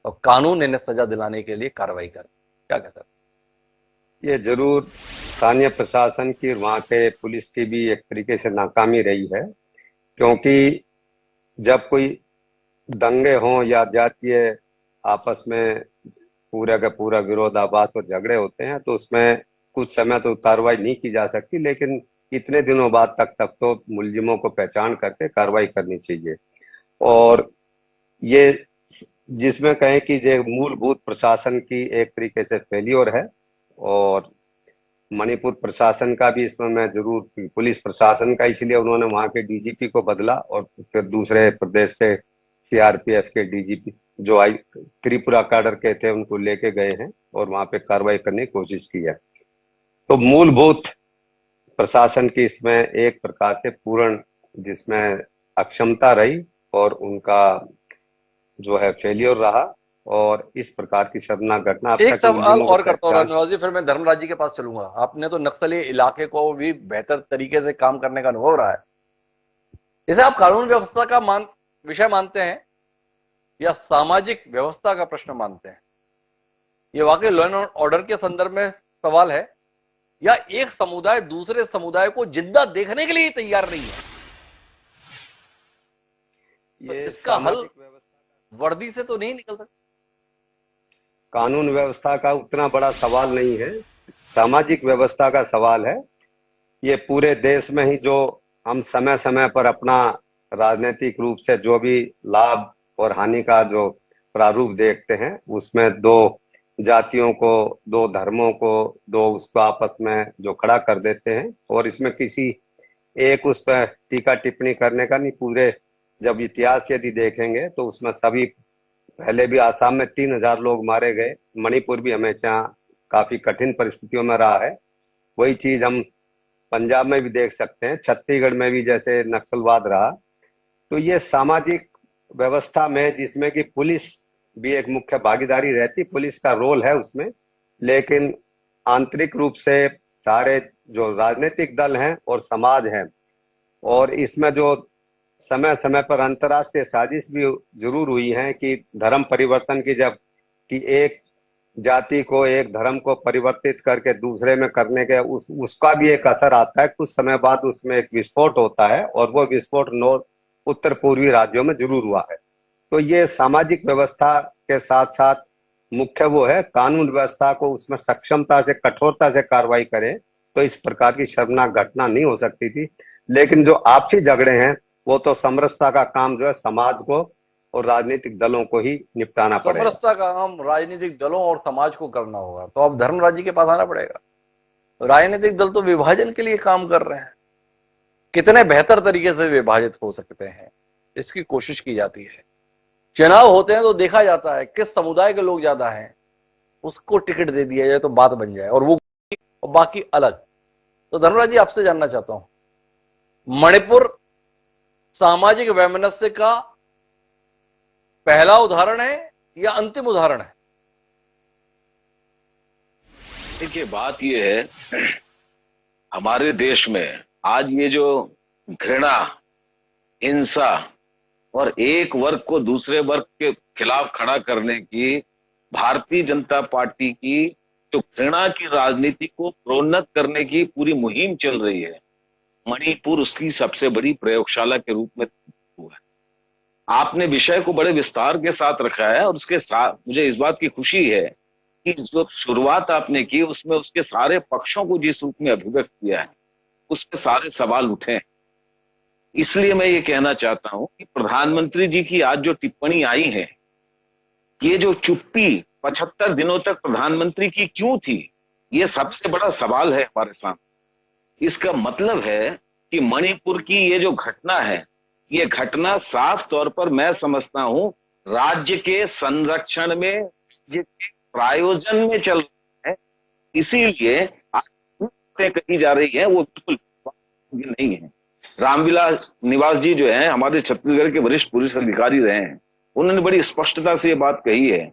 Speaker 1: और कानून इन्हें सजा दिलाने के लिए कार्रवाई करे? क्या कहते हैं?
Speaker 5: ये जरूर स्थानीय प्रशासन की, वहाँ के पुलिस की भी एक तरीके से नाकामी रही है, क्योंकि जब कोई दंगे हों या जातीय आपस में पूरा का पूरा विरोधाभास और झगड़े होते हैं तो उसमें कुछ समय तो कार्रवाई नहीं की जा सकती, लेकिन इतने दिनों बाद तक तो मुलजिमों को पहचान करके कार्रवाई करनी चाहिए। और ये जिसमें कहें कि ये मूलभूत प्रशासन की एक तरीके से फेल्योर है और मणिपुर प्रशासन का भी इसमें मैं जरूर, पुलिस प्रशासन का, इसलिए उन्होंने वहां के डीजीपी को बदला और फिर दूसरे प्रदेश से सीआरपीएफ के डीजीपी जो आई त्रिपुरा काडर के थे उनको लेके गए हैं और वहां पे कार्रवाई करने की कोशिश की है। तो मूलभूत प्रशासन की इसमें एक प्रकार से पूर्ण जिसमें अक्षमता रही और उनका जो है फेलियर रहा, और इस प्रकार की शर्मनाक घटना अब
Speaker 1: एक
Speaker 5: तक इन
Speaker 1: सवाल
Speaker 5: दिनों
Speaker 1: और
Speaker 5: की
Speaker 1: करता हूँ
Speaker 5: पहचान।
Speaker 1: राजनिवास जी, फिर मैं धर्मराज जी के पास चलूंगा। आपने तो नक्सली इलाके को भी बेहतर तरीके से काम करने का अनुभव रहा है। इसे आप कानून व्यवस्था का विषय मानते हैं या सामाजिक व्यवस्था का प्रश्न मानते हैं? ये वाकई लॉ एंड ऑर्डर के संदर्भ में सवाल है या एक समुदाय दूसरे समुदाय को जिंदा देखने के लिए तैयार नहीं है? तो
Speaker 5: ये
Speaker 1: इसका हल
Speaker 5: सामाजिक व्यवस्था,
Speaker 1: वर्दी से तो नहीं निकल सकता।
Speaker 5: कानून व्यवस्था का उतना बड़ा सवाल नहीं है, सामाजिक व्यवस्था का सवाल है। ये पूरे देश में ही जो हम समय समय पर अपना राजनीतिक रूप से जो भी लाभ और हानि का जो प्रारूप देखते हैं, उसमें दो जातियों को, दो धर्मों को, दो उसको आपस में जो खड़ा कर देते हैं, और इसमें किसी एक उस पर टीका टिप्पणी करने का नहीं। पूरे जब इतिहास यदि देखेंगे तो उसमें सभी, पहले भी आसाम में 3000 लोग मारे गए, मणिपुर भी हमेशा काफी कठिन परिस्थितियों में रहा है। वही चीज हम पंजाब में भी देख सकते हैं, छत्तीसगढ़ में भी जैसे नक्सलवाद रहा। तो ये सामाजिक व्यवस्था में जिसमें कि पुलिस भी एक मुख्य भागीदारी रहती, पुलिस का रोल है उसमें, लेकिन आंतरिक रूप से सारे जो राजनीतिक दल हैं और समाज है, और इसमें जो समय समय पर अंतर्राष्ट्रीय साजिश भी जरूर हुई है कि धर्म परिवर्तन की, जब कि एक जाति को, एक धर्म को परिवर्तित करके दूसरे में करने के उसका भी एक असर आता है। कुछ समय बाद उसमें एक विस्फोट होता है, और वो विस्फोट उत्तर पूर्वी राज्यों में जरूर हुआ है। तो ये सामाजिक व्यवस्था के साथ साथ मुख्य वो है कानून व्यवस्था को उसमें सक्षमता से, कठोरता से कार्रवाई करें तो इस प्रकार की शर्मनाक घटना नहीं हो सकती थी। लेकिन जो आपसी झगड़े हैं वो तो समरसता का काम जो है समाज को और राजनीतिक दलों को ही निपटाना पड़ेगा।
Speaker 1: समरसता का काम राजनीतिक दलों और समाज को करना होगा। तो अब धर्मराज जी के पास आना पड़ेगा। राजनीतिक दल तो विभाजन के लिए काम कर रहे हैं, कितने बेहतर तरीके से विभाजित हो सकते हैं इसकी कोशिश की जाती है। चुनाव होते हैं तो देखा जाता है किस समुदाय के लोग ज्यादा हैं, उसको टिकट दे दिया जाए तो बात बन जाए, और वो बाकी अलग। तो धर्मराज जी आपसे जानना चाहता हूं, मणिपुर सामाजिक वैमनस्य का पहला उदाहरण है या अंतिम उदाहरण है?
Speaker 6: देखिए, बात यह है, हमारे देश में आज ये जो घृणा, हिंसा और एक वर्ग को दूसरे वर्ग के खिलाफ खड़ा करने की भारतीय जनता पार्टी की जो घृणा की राजनीति को प्रोन्नत करने की पूरी मुहिम चल रही है, मणिपुर उसकी सबसे बड़ी प्रयोगशाला के रूप में हुआ है। आपने विषय को बड़े विस्तार के साथ रखा है, और उसके साथ मुझे इस बात की खुशी है कि जो शुरुआत आपने की उसमें उसके सारे पक्षों को जिस रूप में अभिव्यक्त किया है, उस पर सारे सवाल उठे हैं। इसलिए मैं ये कहना चाहता हूं कि प्रधानमंत्री जी की आज जो टिप्पणी आई है, ये जो चुप्पी 75 दिनों तक प्रधानमंत्री की क्यों थी, ये सबसे बड़ा सवाल है हमारे सामने। इसका मतलब है कि मणिपुर की ये जो घटना है, ये घटना साफ तौर पर मैं समझता हूं राज्य के संरक्षण में, राज्य के प्रायोजन में चल रहा है। इसीलिए कही जा रही है वो बिल्कुल नहीं है। रामविलास निवास जी जो हैं, हमारे छत्तीसगढ़ के वरिष्ठ पुलिस अधिकारी रहे हैं, उन्होंने बड़ी स्पष्टता से ये बात कही है।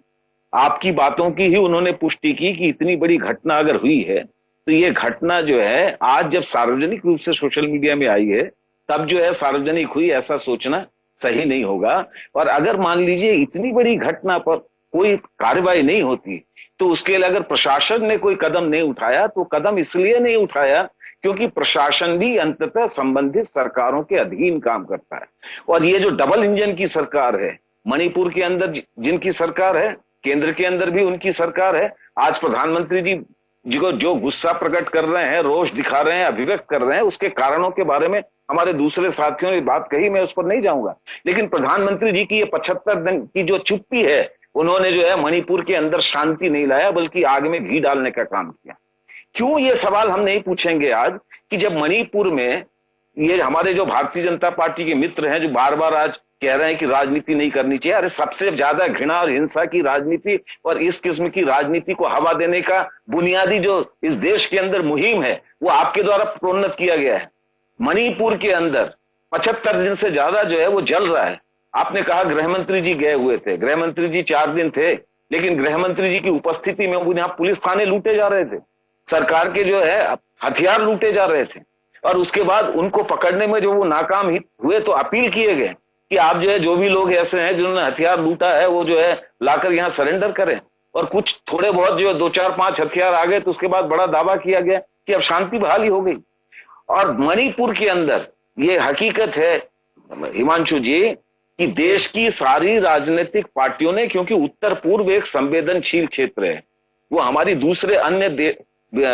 Speaker 6: आपकी बातों की ही उन्होंने पुष्टि की कि इतनी बड़ी घटना अगर हुई है तो ये घटना जो है आज जब सार्वजनिक रूप से सोशल मीडिया में आई है, तब जो है सार्वजनिक हुई, ऐसा सोचना सही नहीं होगा। और अगर मान लीजिए इतनी बड़ी घटना पर कोई कार्रवाई नहीं होती, तो उसके लिए अगर प्रशासन ने कोई कदम नहीं उठाया, तो कदम इसलिए नहीं उठाया क्योंकि प्रशासन भी अंततः संबंधित सरकारों के अधीन काम करता है। और ये जो डबल इंजन की सरकार है, मणिपुर के अंदर जिनकी सरकार है, केंद्र के अंदर भी उनकी सरकार है। आज प्रधानमंत्री जी को जो गुस्सा प्रकट कर रहे हैं, रोष दिखा रहे हैं, अभिव्यक्त कर रहे हैं, उसके कारणों के बारे में हमारे दूसरे साथियों ने बात कही, मैं उस पर नहीं जाऊंगा। लेकिन प्रधानमंत्री जी की ये 75 दिन की जो चुप्पी है, उन्होंने जो है मणिपुर के अंदर शांति नहीं लाया, बल्कि आग में घी डालने का काम किया। क्यों ये सवाल हम नहीं पूछेंगे आज कि जब मणिपुर में ये हमारे जो भारतीय जनता पार्टी के मित्र हैं, जो बार बार आज कह रहे हैं कि राजनीति नहीं करनी चाहिए। अरे सबसे ज्यादा घृणा और हिंसा की राजनीति और इस किस्म की राजनीति को हवा देने का बुनियादी जो इस देश के अंदर मुहिम है वो आपके द्वारा प्रोन्नत किया गया है। मणिपुर के अंदर 75 दिन से ज्यादा जो है वो जल रहा है। आपने कहा गृहमंत्री जी गए हुए थे, गृहमंत्री जी 4 दिन थे, लेकिन गृहमंत्री जी की उपस्थिति में यहाँ पुलिस थाने लूटे जा रहे थे, सरकार के जो है हथियार लूटे जा रहे थे, और उसके बाद उनको पकड़ने में जो वो नाकाम हुए तो अपील किए गए कि आप जो है जो भी लोग ऐसे हैं जिन्होंने हथियार लूटा है वो जो है लाकर यहाँ सरेंडर करें। और कुछ थोड़े बहुत जो 2, 4, 5 हथियार आ गए तो उसके बाद बड़ा दावा किया गया कि अब शांति बहाली हो गई। और मणिपुर के अंदर ये हकीकत है हिमांशु जी कि देश की सारी राजनीतिक पार्टियों ने, क्योंकि उत्तर पूर्व एक संवेदनशील क्षेत्र है, वो हमारी दूसरे अन्य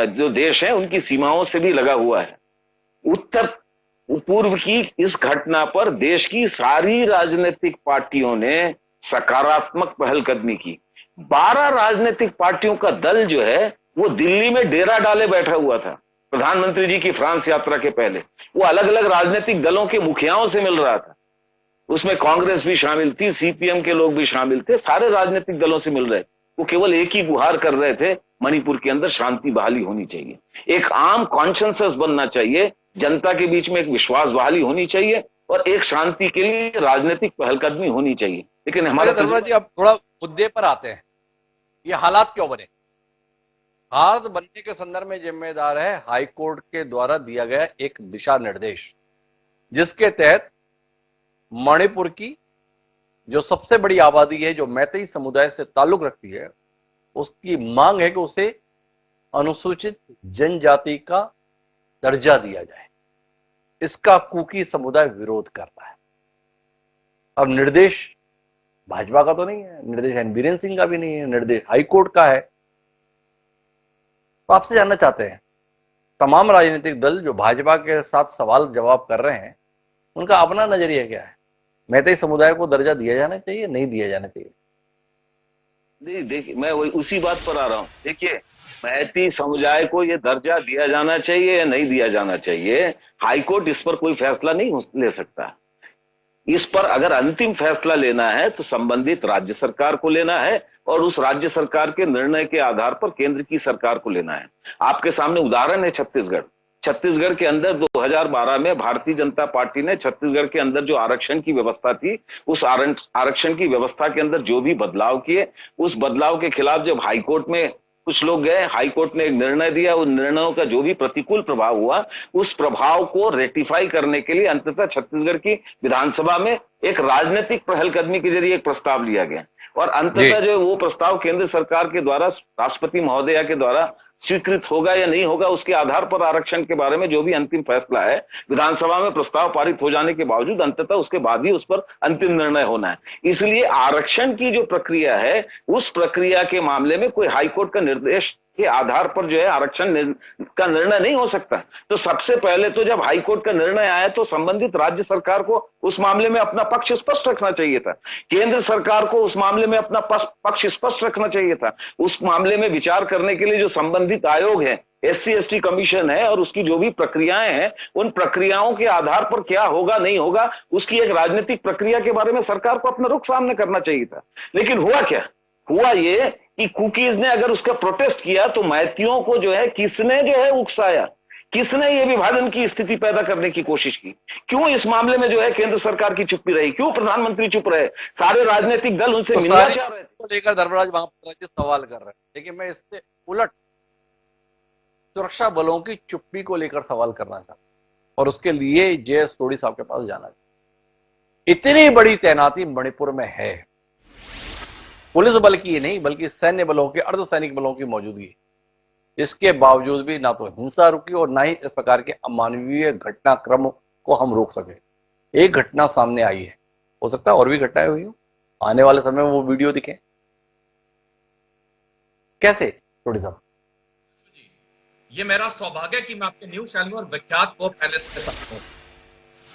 Speaker 6: जो देश हैं उनकी सीमाओं से भी लगा हुआ है। उत्तर पूर्व की इस घटना पर देश की सारी राजनीतिक पार्टियों ने सकारात्मक पहलकदमी की। 12 राजनीतिक पार्टियों का दल जो है वो दिल्ली में डेरा डाले बैठा हुआ था प्रधानमंत्री जी की फ्रांस यात्रा के पहले। वो अलग अलग राजनीतिक दलों के मुखियाओं से मिल रहा था, उसमें कांग्रेस भी शामिल थी, सीपीएम के लोग भी शामिल थे, सारे राजनीतिक दलों से मिल रहे। वो केवल एक ही गुहार कर रहे थे, मणिपुर के अंदर शांति बहाली होनी चाहिए, एक आम कॉन्सेंसस बनना चाहिए, जनता के बीच में एक विश्वास बहाली होनी चाहिए और एक शांति के लिए राजनीतिक पहलकदमी होनी चाहिए। लेकिन हमारे
Speaker 1: धर्मराज जी, अब थोड़ा मुद्दे पर आते हैं। ये हालात क्यों बने? हालात बनने के संदर्भ में जिम्मेदार है हाईकोर्ट के द्वारा दिया गया एक दिशा निर्देश, जिसके तहत मणिपुर की जो सबसे बड़ी आबादी है, जो मैतेई समुदाय से ताल्लुक रखती है, उसकी मांग है कि उसे अनुसूचित जनजाति का दर्जा दिया जाए। इसका कुकी समुदाय विरोध कर रहा है। अब निर्देश भाजपा का तो नहीं है, निर्देश एन बीरेन सिंह का भी नहीं है, निर्देश हाईकोर्ट का है। तो आपसे जानना चाहते हैं, तमाम राजनीतिक दल जो भाजपा के साथ सवाल जवाब कर रहे हैं, उनका अपना नजरिया क्या है? मैतेई समुदाय को दर्जा दिया जाना चाहिए, नहीं दिया जाना चाहिए?
Speaker 6: देखिए, मैं वही उसी बात पर आ रहा हूं। देखिए, मैतेई समुदाय को यह दर्जा दिया जाना चाहिए या नहीं दिया जाना चाहिए, हाईकोर्ट इस पर कोई फैसला नहीं ले सकता। इस पर अगर अंतिम फैसला लेना है तो संबंधित राज्य सरकार को लेना है और उस राज्य सरकार के निर्णय के आधार पर केंद्र की सरकार को लेना है। आपके सामने उदाहरण है छत्तीसगढ़ के अंदर 2012 में भारतीय जनता पार्टी ने छत्तीसगढ़ के अंदर जो आरक्षण की व्यवस्था थी, उस आरक्षण की व्यवस्था के अंदर जो भी बदलाव किए, उस बदलाव के खिलाफ जब हाईकोर्ट में कुछ लोग गए, हाईकोर्ट ने एक निर्णय दिया, उन निर्णयों का जो भी प्रतिकूल प्रभाव हुआ, उस प्रभाव को रेटिफाई करने के लिए अंततः छत्तीसगढ़ की विधानसभा में एक राजनीतिक पहलकदमी के जरिए एक प्रस्ताव लिया गया और अंततः जो वो प्रस्ताव केंद्र सरकार के द्वारा राष्ट्रपति महोदया के द्वारा स्वीकृत होगा या नहीं होगा, उसके आधार पर आरक्षण के बारे में जो भी अंतिम फैसला है, विधानसभा में प्रस्ताव पारित हो जाने के बावजूद अंततः उसके बाद ही उस पर अंतिम निर्णय होना है। इसलिए आरक्षण की जो प्रक्रिया है, उस प्रक्रिया के मामले में कोई हाईकोर्ट का निर्देश के आधार पर जो है आरक्षण का निर्णय नहीं हो सकता। तो सबसे पहले तो जब हाईकोर्ट का निर्णय आया तो संबंधित राज्य सरकार को उस मामले में अपना पक्ष स्पष्ट रखना चाहिए था, केंद्र सरकार को उस मामले में अपना पक्ष स्पष्ट रखना चाहिए था। उस मामले में विचार करने के लिए जो संबंधित आयोग है, SC/ST कमीशन है, और उसकी जो भी प्रक्रियाएं हैं, उन प्रक्रियाओं के आधार पर क्या होगा नहीं होगा, उसकी एक राजनीतिक प्रक्रिया के बारे में सरकार को अपना रुख सामने करना चाहिए था। लेकिन हुआ क्या? हुआ ये कि कुकीज ने अगर उसका प्रोटेस्ट किया तो मैतियों को जो है किसने जो है उकसाया, किसने ये विभाजन की स्थिति पैदा करने की कोशिश की? क्यों इस मामले में जो है केंद्र सरकार की चुप्पी रही? क्यों प्रधानमंत्री चुप रहे? सारे राजनीतिक दल उनसे
Speaker 1: तो
Speaker 6: मिलना चाह रहे थे।
Speaker 1: लेकर धर्मराज वहां पर सवाल कर रहे हैं, लेकिन मैं इससे उलट सुरक्षा बलों की चुप्पी को लेकर सवाल करना चाहता हूं और उसके लिए जय सोढ़ी साहब के पास जाना चाहिए। इतनी बड़ी तैनाती मणिपुर में है, पुलिस बल की नहीं बल्कि सैन्य बलों के, अर्धसैनिक बलों की मौजूदगी, इसके बावजूद भी ना तो हिंसा रुकी और ना ही इस प्रकार के अमानवीय घटनाक्रम को हम रोक सके। एक घटना सामने आई है, हो सकता है और भी घटनाएं हुई हो, आने वाले समय में वो वीडियो दिखे। कैसे थोड़ी साहब?
Speaker 7: ये मेरा सौभाग्य कि मैं आपके न्यूज चैनल और विख्यात को पैनलिस्ट के साथ हूं।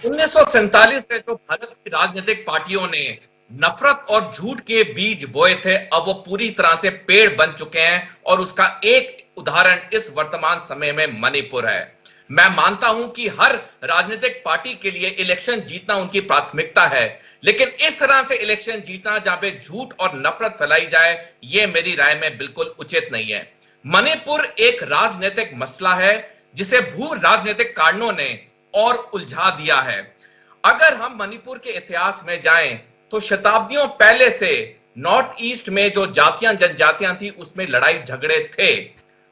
Speaker 7: 1947 से जो भारत की राजनीतिक पार्टियों ने नफरत और झूठ के बीज बोए थे, अब वो पूरी तरह से पेड़ बन चुके हैं और उसका एक उदाहरण इस वर्तमान समय में मणिपुर है। मैं मानता हूं कि हर राजनीतिक पार्टी के लिए इलेक्शन जीतना उनकी प्राथमिकता है, लेकिन इस तरह से इलेक्शन जीतना जहां पे झूठ और नफरत फैलाई जाए, यह मेरी राय में बिल्कुल उचित नहीं है। मणिपुर एक राजनीतिक मसला है जिसे भू राजनीतिक कारणों ने और उलझा दिया है। अगर हम मणिपुर के इतिहास में जाएं तो शताब्दियों पहले से नॉर्थ ईस्ट में जो जातियां जनजातियां थी उसमें लड़ाई झगड़े थे।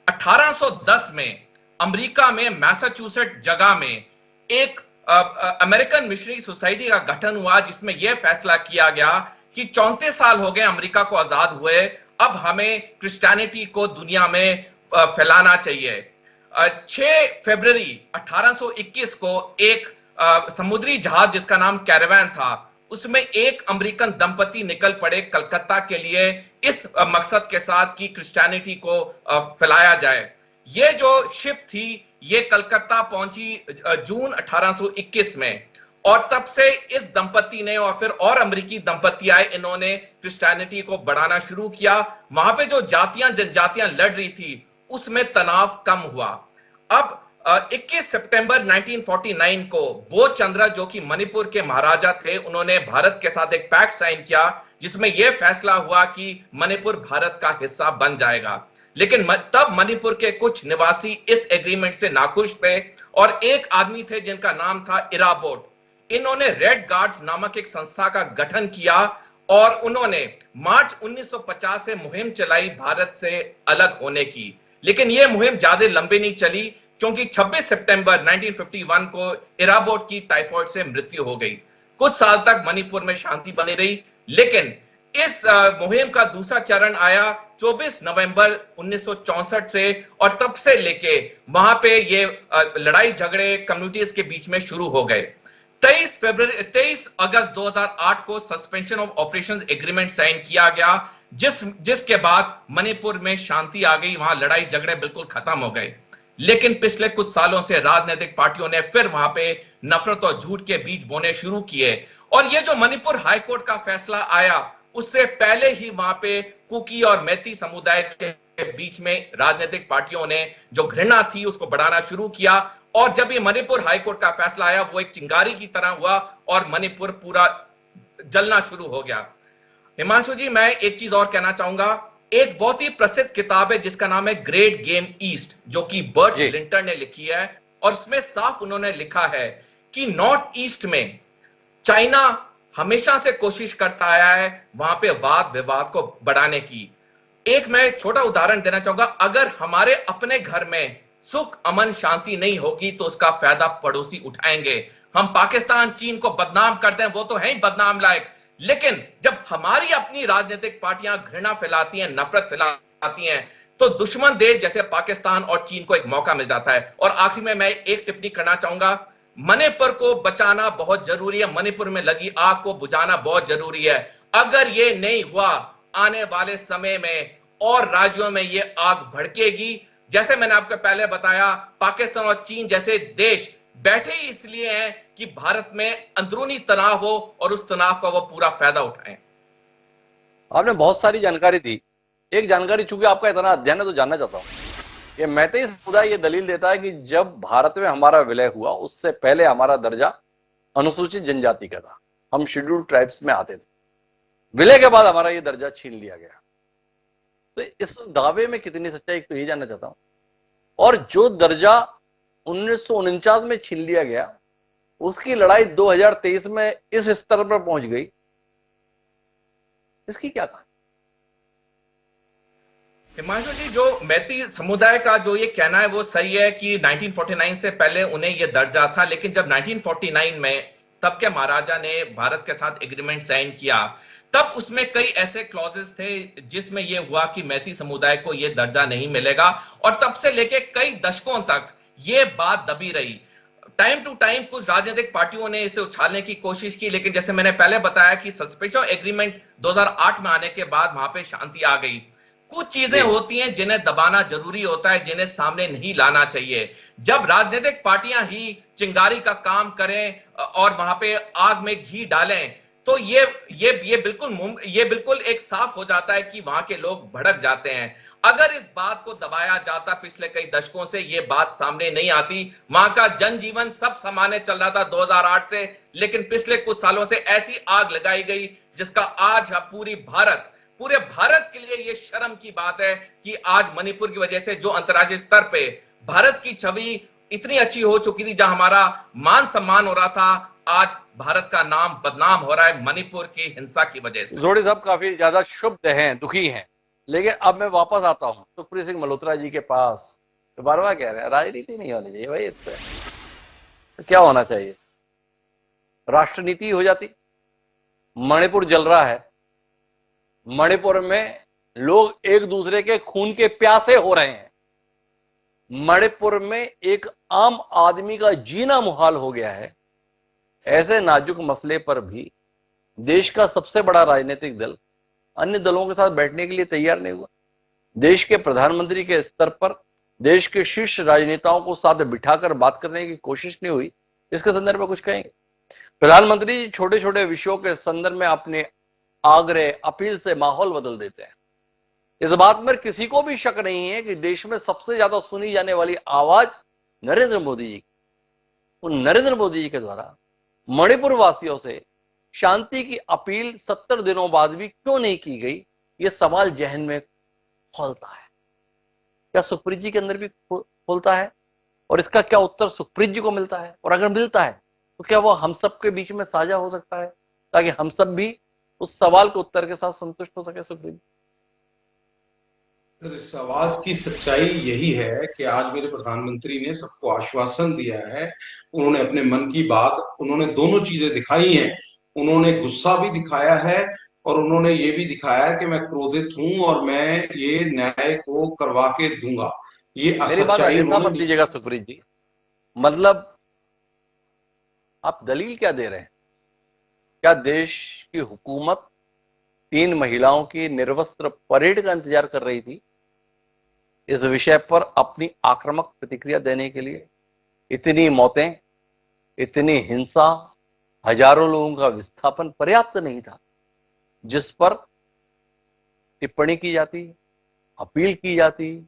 Speaker 7: 1810 में अमेरिका में मैसाचुसेट जगह में एक अमेरिकन मिशनरी सोसाइटी का गठन हुआ जिसमें यह फैसला किया गया कि 34 साल हो गए अमेरिका को आजाद हुए, अब हमें क्रिश्चियनिटी को दुनिया में फैलाना चाहिए। 6 फरवरी 1821 को एक समुद्री जहाज जिसका नाम कैरावान था, उसमें एक अमेरिकन दंपति निकल पड़े कलकत्ता के लिए इस मकसद के साथ कि क्रिश्चियनिटी को फैलाया जाए। ये जो शिप थी ये कलकत्ता पहुंची जून 1821 में, और तब से इस दंपति ने और फिर और अमेरिकी दंपति आए, इन्होंने क्रिश्चियनिटी को बढ़ाना शुरू किया। वहां पे जो जातियां जनजातियां लड़ रही थी उसमें तनाव कम हुआ। अब 21 सितंबर 1949 को बोध चंद्र जो कि मणिपुर के महाराजा थे, उन्होंने भारत के साथ एक पैक्ट साइन किया जिसमें यह फैसला हुआ कि मणिपुर भारत का हिस्सा बन जाएगा। लेकिन तब मणिपुर के कुछ निवासी इस एग्रीमेंट से नाखुश थे और एक आदमी थे जिनका नाम था इराबोट। इन्होंने रेड गार्ड्स नामक एक संस्था का गठन किया और उन्होंने मार्च 1950 से मुहिम चलाई भारत से अलग होने की। लेकिन यह मुहिम ज्यादा लंबी नहीं चली क्योंकि 26 सितंबर 1951 को इराबोट की टाइफाइड से मृत्यु हो गई। कुछ साल तक मणिपुर में शांति बनी रही, लेकिन इस मुहिम का दूसरा चरण आया 24 नवंबर 1964 से, और तब से लेके वहां पे ये लड़ाई झगड़े कम्युनिटीज के बीच में शुरू हो गए। 23 अगस्त 2008 को suspension of operations agreement sign किया गया, जिसके बाद मणिपुर में शांति आ गई, वहां लड़ाई झगड़े बिल्कुल खत्म हो गए। लेकिन पिछले कुछ सालों से राजनीतिक पार्टियों ने फिर वहां पे नफरत और झूठ के बीज बोने शुरू किए, और ये जो मणिपुर हाईकोर्ट का फैसला आया उससे पहले ही वहां पे कुकी और मैती समुदाय के बीच में राजनीतिक पार्टियों ने जो घृणा थी उसको बढ़ाना शुरू किया, और जब ये मणिपुर हाईकोर्ट का फैसला आया वो एक चिंगारी की तरह हुआ और मणिपुर पूरा जलना शुरू हो गया। हिमांशु जी, मैं एक चीज और कहना चाहूंगा। एक बहुत ही प्रसिद्ध किताब है जिसका नाम है ग्रेट गेम ईस्ट, जो कि बर्ट लिंटर ने लिखी है, और इसमें साफ उन्होंने लिखा है कि नॉर्थ ईस्ट में चाइना हमेशा से कोशिश करता आया है वहां पे वाद विवाद को बढ़ाने की। एक मैं छोटा उदाहरण देना चाहूंगा। अगर हमारे अपने घर में सुख अमन शांति नहीं होगी तो उसका फायदा पड़ोसी उठाएंगे। हम पाकिस्तान चीन को बदनाम करते हैं, वो तो है ही बदनाम लायक, लेकिन जब हमारी अपनी राजनीतिक पार्टियां घृणा फैलाती हैं, नफरत फैलाती हैं, तो दुश्मन देश जैसे पाकिस्तान और चीन को एक मौका मिल जाता है। और आखिर में मैं एक टिप्पणी करना चाहूंगा, मणिपुर को बचाना बहुत जरूरी है, मणिपुर में लगी आग को बुझाना बहुत जरूरी है। अगर ये नहीं हुआ, आने वाले समय में और राज्यों में ये आग भड़केगी। जैसे मैंने आपको पहले बताया, पाकिस्तान और चीन जैसे देश बैठे ही इसलिए हैं कि भारत में अंदरूनी तनाव हो और उस तनाव का वो पूरा फायदा उठाएं।
Speaker 1: आपने बहुत सारी जानकारी दी। एक जानकारी, चूंकि आपका इतना अध्ययन है तो जानना चाहता हूं। ये मैतेई समुदाय ये दलील देता है कि जब भारत में हमारा विलय हुआ उससे पहले हमारा दर्जा अनुसूचित जनजाति का था, हम शेड्यूल्ड ट्राइब्स में आते थे। विलय के बाद हमारा ये दर्जा छीन लिया गया। तो इस दावे में कितनी सच्चाई, तो यही जानना चाहता हूं। और जो दर्जा 1949 में छीन लिया गया, उसकी लड़ाई 2023 में इस स्तर पर पहुंच गई, इसकी क्या कहानी?
Speaker 7: हिमांशु जी, जो मैती समुदाय का जो ये कहना है वो सही है कि 1949 से पहले उन्हें ये दर्जा था, लेकिन जब 1949 में तब के महाराजा ने भारत के साथ एग्रीमेंट साइन किया, तब उसमें कई ऐसे क्लॉजेस थे जिसमें यह हुआ कि मैती समुदाय को यह दर्जा नहीं मिलेगा, और तब से लेके कई दशकों तक यह बात दबी रही। टाइम टू टाइम कुछ राजनीतिक पार्टियों ने इसे उछालने की कोशिश की, लेकिन जैसे मैंने पहले बताया कि सस्पेंशन एग्रीमेंट 2008 में आने के बाद वहां पे शांति आ गई। कुछ चीजें होती हैं जिन्हें दबाना जरूरी होता है, जिन्हें सामने नहीं लाना चाहिए। जब राजनीतिक पार्टियां ही चिंगारी का काम करें और वहां पे आग में घी डालें, तो ये बिल्कुल एक साफ हो जाता है कि वहां के लोग भड़क जाते हैं। अगर इस बात को दबाया जाता, पिछले कई दशकों से ये बात सामने नहीं आती। वहां का जनजीवन सब सामान्य चल रहा था 2008 से, लेकिन पिछले कुछ सालों से ऐसी आग लगाई गई जिसका आज पूरे भारत के लिए ये शर्म की बात है कि आज मणिपुर की वजह से जो अंतर्राष्ट्रीय स्तर पे भारत की छवि इतनी अच्छी हो चुकी थी, जहां हमारा मान सम्मान हो रहा था, आज भारत का नाम बदनाम हो रहा है मणिपुर की हिंसा की वजह से।
Speaker 1: जोड़ी साहब काफी ज्यादा क्षुब्ध हैं, दुखी हैं, लेकिन अब मैं वापस आता हूं सुखप्रीत सिंह मल्होत्रा जी के पास। तो बार बार कह रहे हैं राजनीति नहीं होनी चाहिए भाई, तो क्या होना चाहिए? राष्ट्रनीति हो जाती। मणिपुर जल रहा है, मणिपुर में लोग एक दूसरे के खून के प्यासे हो रहे हैं, मणिपुर में एक आम आदमी का जीना मुहाल हो गया है। ऐसे नाजुक मसले पर भी देश का सबसे बड़ा राजनीतिक दल अन्य दलों के साथ बैठने के लिए तैयार नहीं हुआ। देश के प्रधानमंत्री के स्तर पर देश के शीर्ष राजनेताओं को साथ बिठाकर बात करने की कोशिश नहीं हुई। इसके संदर्भ में कुछ कहेंगे? प्रधानमंत्री जी छोटे छोटे विषयों के संदर्भ में अपने आग्रह अपील से माहौल बदल देते हैं। इस बात में किसी को भी शक नहीं है कि देश में सबसे ज्यादा सुनी जाने वाली आवाज नरेंद्र मोदी जी, उन नरेंद्र मोदी जी के द्वारा मणिपुर वासियों से शांति की अपील 70 दिनों बाद भी क्यों नहीं की गई, यह सवाल जहन में खोलता है। क्या सुखप्रीत जी के अंदर भी खोलता है? और इसका क्या उत्तर सुखप्रीत जी को मिलता है? और अगर मिलता है तो क्या वो हम सब के बीच में साझा हो सकता है, ताकि हम सब भी उस सवाल के उत्तर के साथ संतुष्ट हो सके? सुखप्रीत जी,
Speaker 3: इस आवाज की सच्चाई यही है कि आज मेरे प्रधानमंत्री ने सबको आश्वासन दिया है। उन्होंने अपने मन की बात, उन्होंने दोनों चीजें दिखाई हैं। उन्होंने गुस्सा भी दिखाया है और उन्होंने ये भी दिखाया है कि मैं क्रोधित हूं और मैं ये न्याय को करवा के दूंगा। ये
Speaker 1: मेरी बात
Speaker 3: सच्चाई
Speaker 1: अन्यथा मत लीजिएगा सुखप्रीत जी, मतलब आप दलील क्या दे रहे हैं? क्या देश की हुकूमत 3 महिलाओं की निर्वस्त्र परेड का इंतजार कर रही थी इस विषय पर अपनी आक्रामक प्रतिक्रिया देने के लिए? इतनी मौतें, इतनी हिंसा, हजारों लोगों का विस्थापन पर्याप्त नहीं था जिस पर टिप्पणी की जाती, अपील की जाती,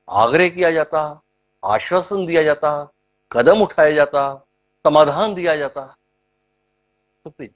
Speaker 1: आग्रह किया जाता, आश्वासन दिया जाता, कदम उठाया जाता, समाधान दिया जाता? तो प्लीज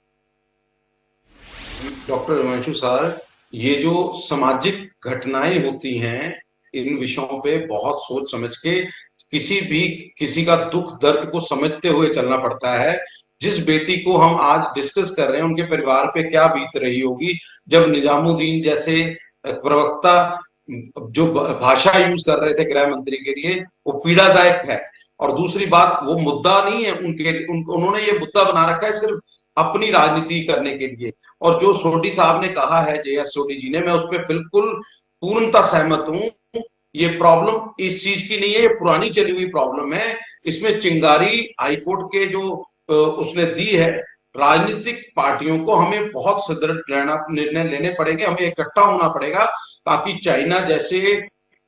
Speaker 3: डॉक्टर हिमांशु सर, ये जो सामाजिक घटनाएं होती हैं, इन विषयों पे बहुत सोच समझ के किसी का दुख दर्द को समझते हुए चलना पड़ता है। जिस बेटी को हम आज डिस्कस कर रहे हैं, उनके परिवार पे क्या बीत रही होगी जब निजामुद्दीन जैसे प्रवक्ता जो भाषा यूज कर रहे थे गृह मंत्री के लिए, वो पीड़ादायक है। और दूसरी बात, वो मुद्दा नहीं है उन्होंने ये मुद्दा बना रखा है सिर्फ अपनी राजनीति करने के लिए। और जो सोढी साहब ने कहा है, JS सोढी जी ने, मैं उस पर बिल्कुल पूर्णतः सहमत हूं। ये प्रॉब्लम इस चीज की नहीं है, ये पुरानी चली हुई प्रॉब्लम है। इसमें चिंगारी हाईकोर्ट के जो उसने दी है, राजनीतिक पार्टियों को हमें बहुत सुदृढ़ निर्णय लेने पड़ेंगे, हमें इकट्ठा होना पड़ेगा, ताकि चाइना जैसे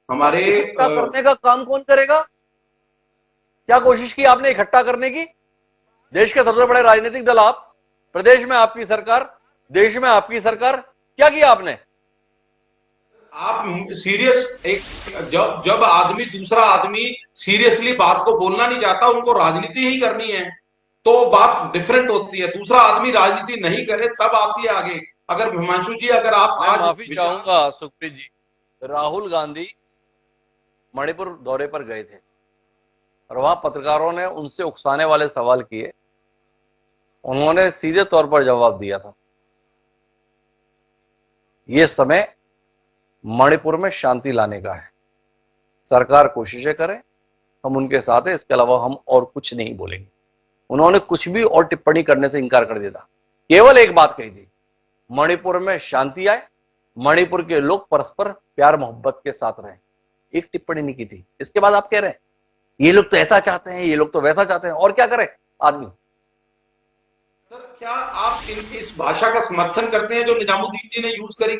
Speaker 3: हमारे
Speaker 1: इकट्ठा करने का काम कौन करेगा? क्या कोशिश की आपने इकट्ठा करने की? देश के सबसे बड़े राजनीतिक दल आप, प्रदेश में आपकी सरकार, देश में आपकी सरकार, क्या किया आपने?
Speaker 3: आप सीरियस जब आदमी दूसरा आदमी सीरियसली बात को बोलना नहीं चाहता, उनको राजनीति ही करनी है, तो बात डिफरेंट होती है। दूसरा आदमी राजनीति नहीं करे तब आती है आगे। अगर हिमांशु जी, अगर आप आज
Speaker 1: माफी चाहूंगा सुखप्रीत जी, राहुल गांधी मणिपुर दौरे पर गए थे और वहां पत्रकारों ने उनसे उकसाने वाले सवाल किए, उन्होंने सीधे तौर पर जवाब दिया था, यह समय मणिपुर में शांति लाने का है, सरकार कोशिशें करे, हम उनके साथ हैं, इसके अलावा हम और कुछ नहीं बोलेंगे। उन्होंने कुछ भी और टिप्पणी करने से इनकार कर दिया था। केवल एक बात कही थी, मणिपुर में शांति आए, मणिपुर के लोग परस्पर प्यार मोहब्बत के साथ रहें। एक टिप्पणी नहीं की थी। इसके बाद आप कह रहे हैं ये लोग तो ऐसा चाहते हैं, ये लोग तो वैसा चाहते हैं, और क्या करे आदमी?
Speaker 3: सर, क्या आप इनकी इस भाषा का समर्थन करते हैं जो निजामुद्दीन जी ने यूज करी?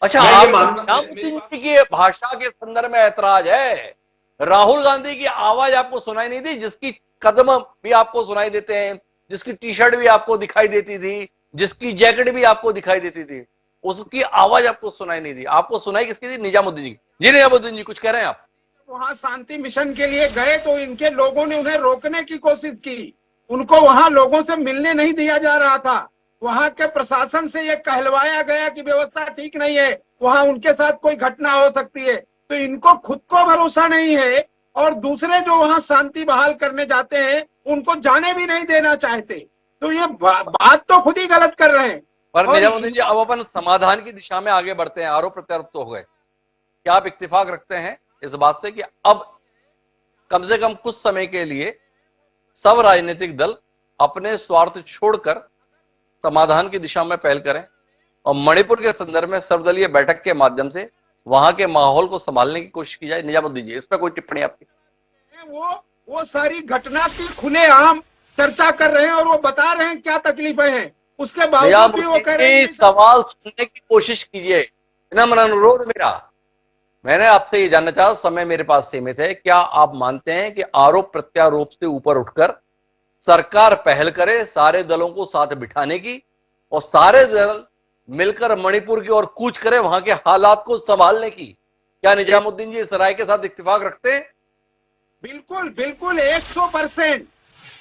Speaker 1: अच्छा, निजामुद्दीन जी की भाषा के संदर्भ में ऐतराज है। राहुल गांधी की आवाज आपको सुनाई नहीं दी, जिसकी कदम भी आपको सुनाई देते हैं, जिसकी टी शर्ट भी आपको दिखाई देती थी, जिसकी जैकेट भी आपको दिखाई देती थी, उसकी आवाज आपको सुनाई नहीं दी। आपको सुनाई किसकी थी? निजामुद्दीन जी। जी निजामुद्दीन जी, कुछ कह रहे हैं आप?
Speaker 4: वहां शांति मिशन के लिए गए तो इनके लोगों ने उन्हें रोकने की कोशिश की, उनको वहां लोगों से मिलने नहीं दिया जा रहा था। वहां के प्रशासन से यह कहलवाया गया कि व्यवस्था ठीक नहीं है, वहां उनके साथ कोई घटना हो सकती है। तो इनको खुद को भरोसा नहीं है और दूसरे जो वहां शांति बहाल करने जाते हैं उनको जाने भी नहीं देना चाहते। तो ये बात तो खुद ही गलत कर रहे हैं।
Speaker 1: पर
Speaker 4: और
Speaker 1: निजामुद्दीन जी, अब अपन समाधान की दिशा में आगे बढ़ते हैं। आरोप प्रत्यारोप तो हो गए, क्या आप इत्तेफाक रखते हैं इस बात से कि अब कम से कम कुछ समय के लिए सब राजनीतिक दल अपने स्वार्थ छोड़कर समाधान की दिशा में पहल करें और मणिपुर के संदर्भ में सर्वदलीय बैठक के माध्यम से वहां के माहौल को संभालने की कोशिश की जाए? निजामुद्दीन जी, इस पर कोई टिप्पणी आपकी?
Speaker 4: वो सारी घटना की खुलेआम चर्चा कर रहे हैं और वो बता रहे हैं क्या तकलीफें हैं, उसके बावजूद भी वो कह रहे हैं
Speaker 1: सवाल सुनने की कोशिश कीजिए। विनम्र अनुरोध मेरा, मैंने आपसे ये जानना चाहा, समय मेरे पास सीमित है, क्या आप मानते हैं कि आरोप प्रत्यारोप से ऊपर उठकर सरकार पहल करे सारे दलों को साथ बिठाने की और सारे दल मिलकर मणिपुर की ओर कूच करे, वहां के हालात को संभालने की? क्या निजामुद्दीन जी इस राय के साथ इत्तेफाक रखते हैं?
Speaker 4: बिल्कुल बिल्कुल 100%।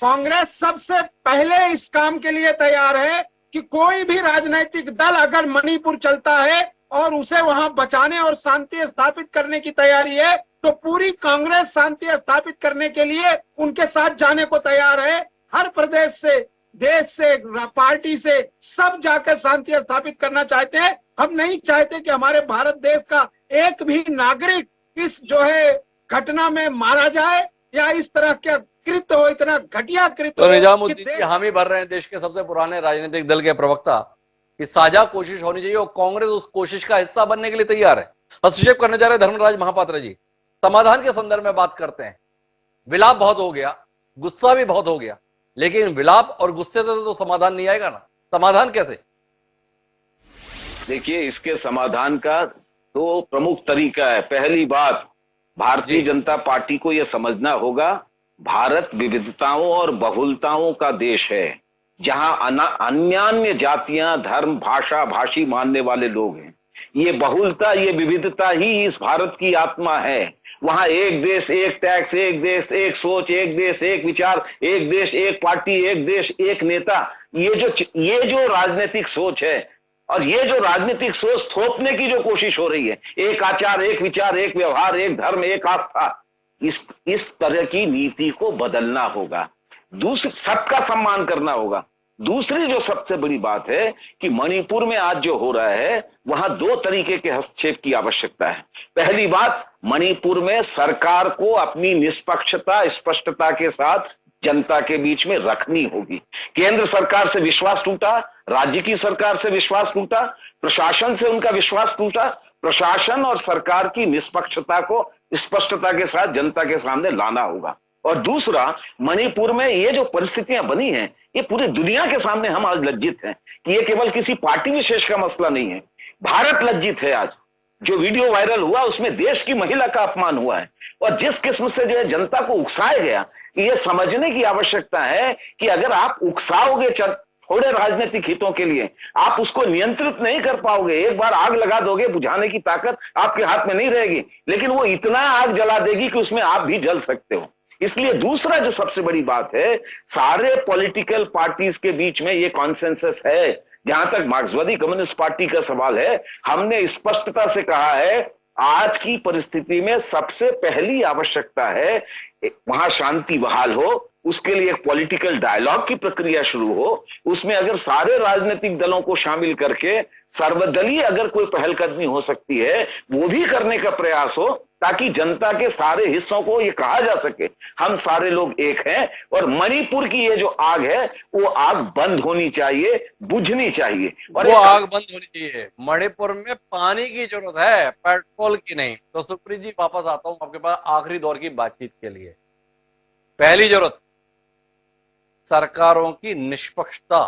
Speaker 4: कांग्रेस सबसे पहले इस काम के लिए तैयार है कि कोई भी राजनीतिक दल अगर मणिपुर चलता है और उसे वहां बचाने और शांति स्थापित करने की तैयारी है तो पूरी कांग्रेस शांति स्थापित करने के लिए उनके साथ जाने को तैयार है। हर प्रदेश से, देश से, पार्टी से सब जाकर शांति स्थापित करना चाहते हैं। हम नहीं चाहते कि हमारे भारत देश का एक भी नागरिक इस जो है घटना में मारा जाए या इस तरह के कृत्य हो, इतना घटिया कृत्य
Speaker 1: तो
Speaker 4: हो।
Speaker 1: निजामुद्दीन जी हामी भर रहे हैं देश के सबसे पुराने राजनीतिक दल के प्रवक्ता कि साझा कोशिश होनी चाहिए और कांग्रेस उस कोशिश का हिस्सा बनने के लिए तैयार है। हस्तक्षेप करने जा रहे धर्मराज महापात्र जी, समाधान के संदर्भ में बात करते हैं। विलाप बहुत हो गया, गुस्सा भी बहुत हो गया, लेकिन विलाप और गुस्से से तो समाधान नहीं आएगा ना। समाधान कैसे?
Speaker 6: देखिए, इसके समाधान का दो प्रमुख तरीका है। पहली बात, भारतीय जनता पार्टी को यह समझना होगा भारत विविधताओं और बहुलताओं का देश है, जहां अन्यान्य जातियां, धर्म, भाषा, भाषी मानने वाले लोग हैं। ये बहुलता, ये विविधता ही इस भारत की आत्मा है। वहां एक देश एक टैक्स, एक देश एक सोच, एक देश एक विचार, एक देश एक पार्टी, एक देश एक नेता, ये जो राजनीतिक सोच है और ये जो राजनीतिक सोच थोपने की जो कोशिश हो रही है, एक आचार, एक विचार, एक व्यवहार, एक धर्म, एक आस्था, इस तरह की नीति को बदलना होगा। दूसरी, सबका सम्मान करना होगा। दूसरी जो सबसे बड़ी बात है कि मणिपुर में आज जो हो रहा है वहां दो तरीके के हस्तक्षेप की आवश्यकता है। पहली बात, मणिपुर में सरकार को अपनी निष्पक्षता, स्पष्टता के साथ जनता के बीच में रखनी होगी। केंद्र सरकार से विश्वास टूटा, राज्य की सरकार से विश्वास टूटा, प्रशासन से उनका विश्वास टूटा। प्रशासन और सरकार की निष्पक्षता को स्पष्टता के साथ जनता के सामने लाना होगा। और दूसरा, मणिपुर में ये जो परिस्थितियां बनी हैं, ये पूरी दुनिया के सामने हम आज लज्जित हैं कि ये केवल किसी पार्टी विशेष का मसला नहीं है। भारत लज्जित है। आज जो वीडियो वायरल हुआ उसमें देश की महिला का अपमान हुआ है और जिस किस्म से जो है जनता को उकसाया गया, ये समझने की आवश्यकता है कि अगर आप उकसाओगे थोड़े राजनीतिक हितों के लिए, आप उसको नियंत्रित नहीं कर पाओगे। एक बार आग लगा दोगे, बुझाने की ताकत आपके हाथ में नहीं रहेगी, लेकिन वो इतना आग जला देगी कि उसमें आप भी जल सकते हो। इसलिए दूसरा जो सबसे बड़ी बात है, सारे पॉलिटिकल पार्टीज के बीच में ये कॉन्सेंसस है। जहां तक मार्क्सवादी कम्युनिस्ट पार्टी का सवाल है, हमने स्पष्टता से कहा है आज की परिस्थिति में सबसे पहली आवश्यकता है वहां शांति बहाल हो, उसके लिए एक पॉलिटिकल डायलॉग की प्रक्रिया शुरू हो। उसमें अगर सारे राजनीतिक दलों को शामिल करके सर्वदलीय अगर कोई पहलकदमी हो सकती है, वो भी करने का प्रयास हो, ताकि जनता के सारे हिस्सों को ये कहा जा सके हम सारे लोग एक हैं और मणिपुर की ये जो आग है वो आग बंद होनी चाहिए, बुझनी चाहिए। और
Speaker 1: वो आग बंद होनी चाहिए। मणिपुर में पानी की जरूरत है, पेट्रोल की नहीं। तो सुप्रीत जी, वापस आता हूं आपके पास आखिरी दौर की बातचीत के लिए। पहली जरूरत, सरकारों की निष्पक्षता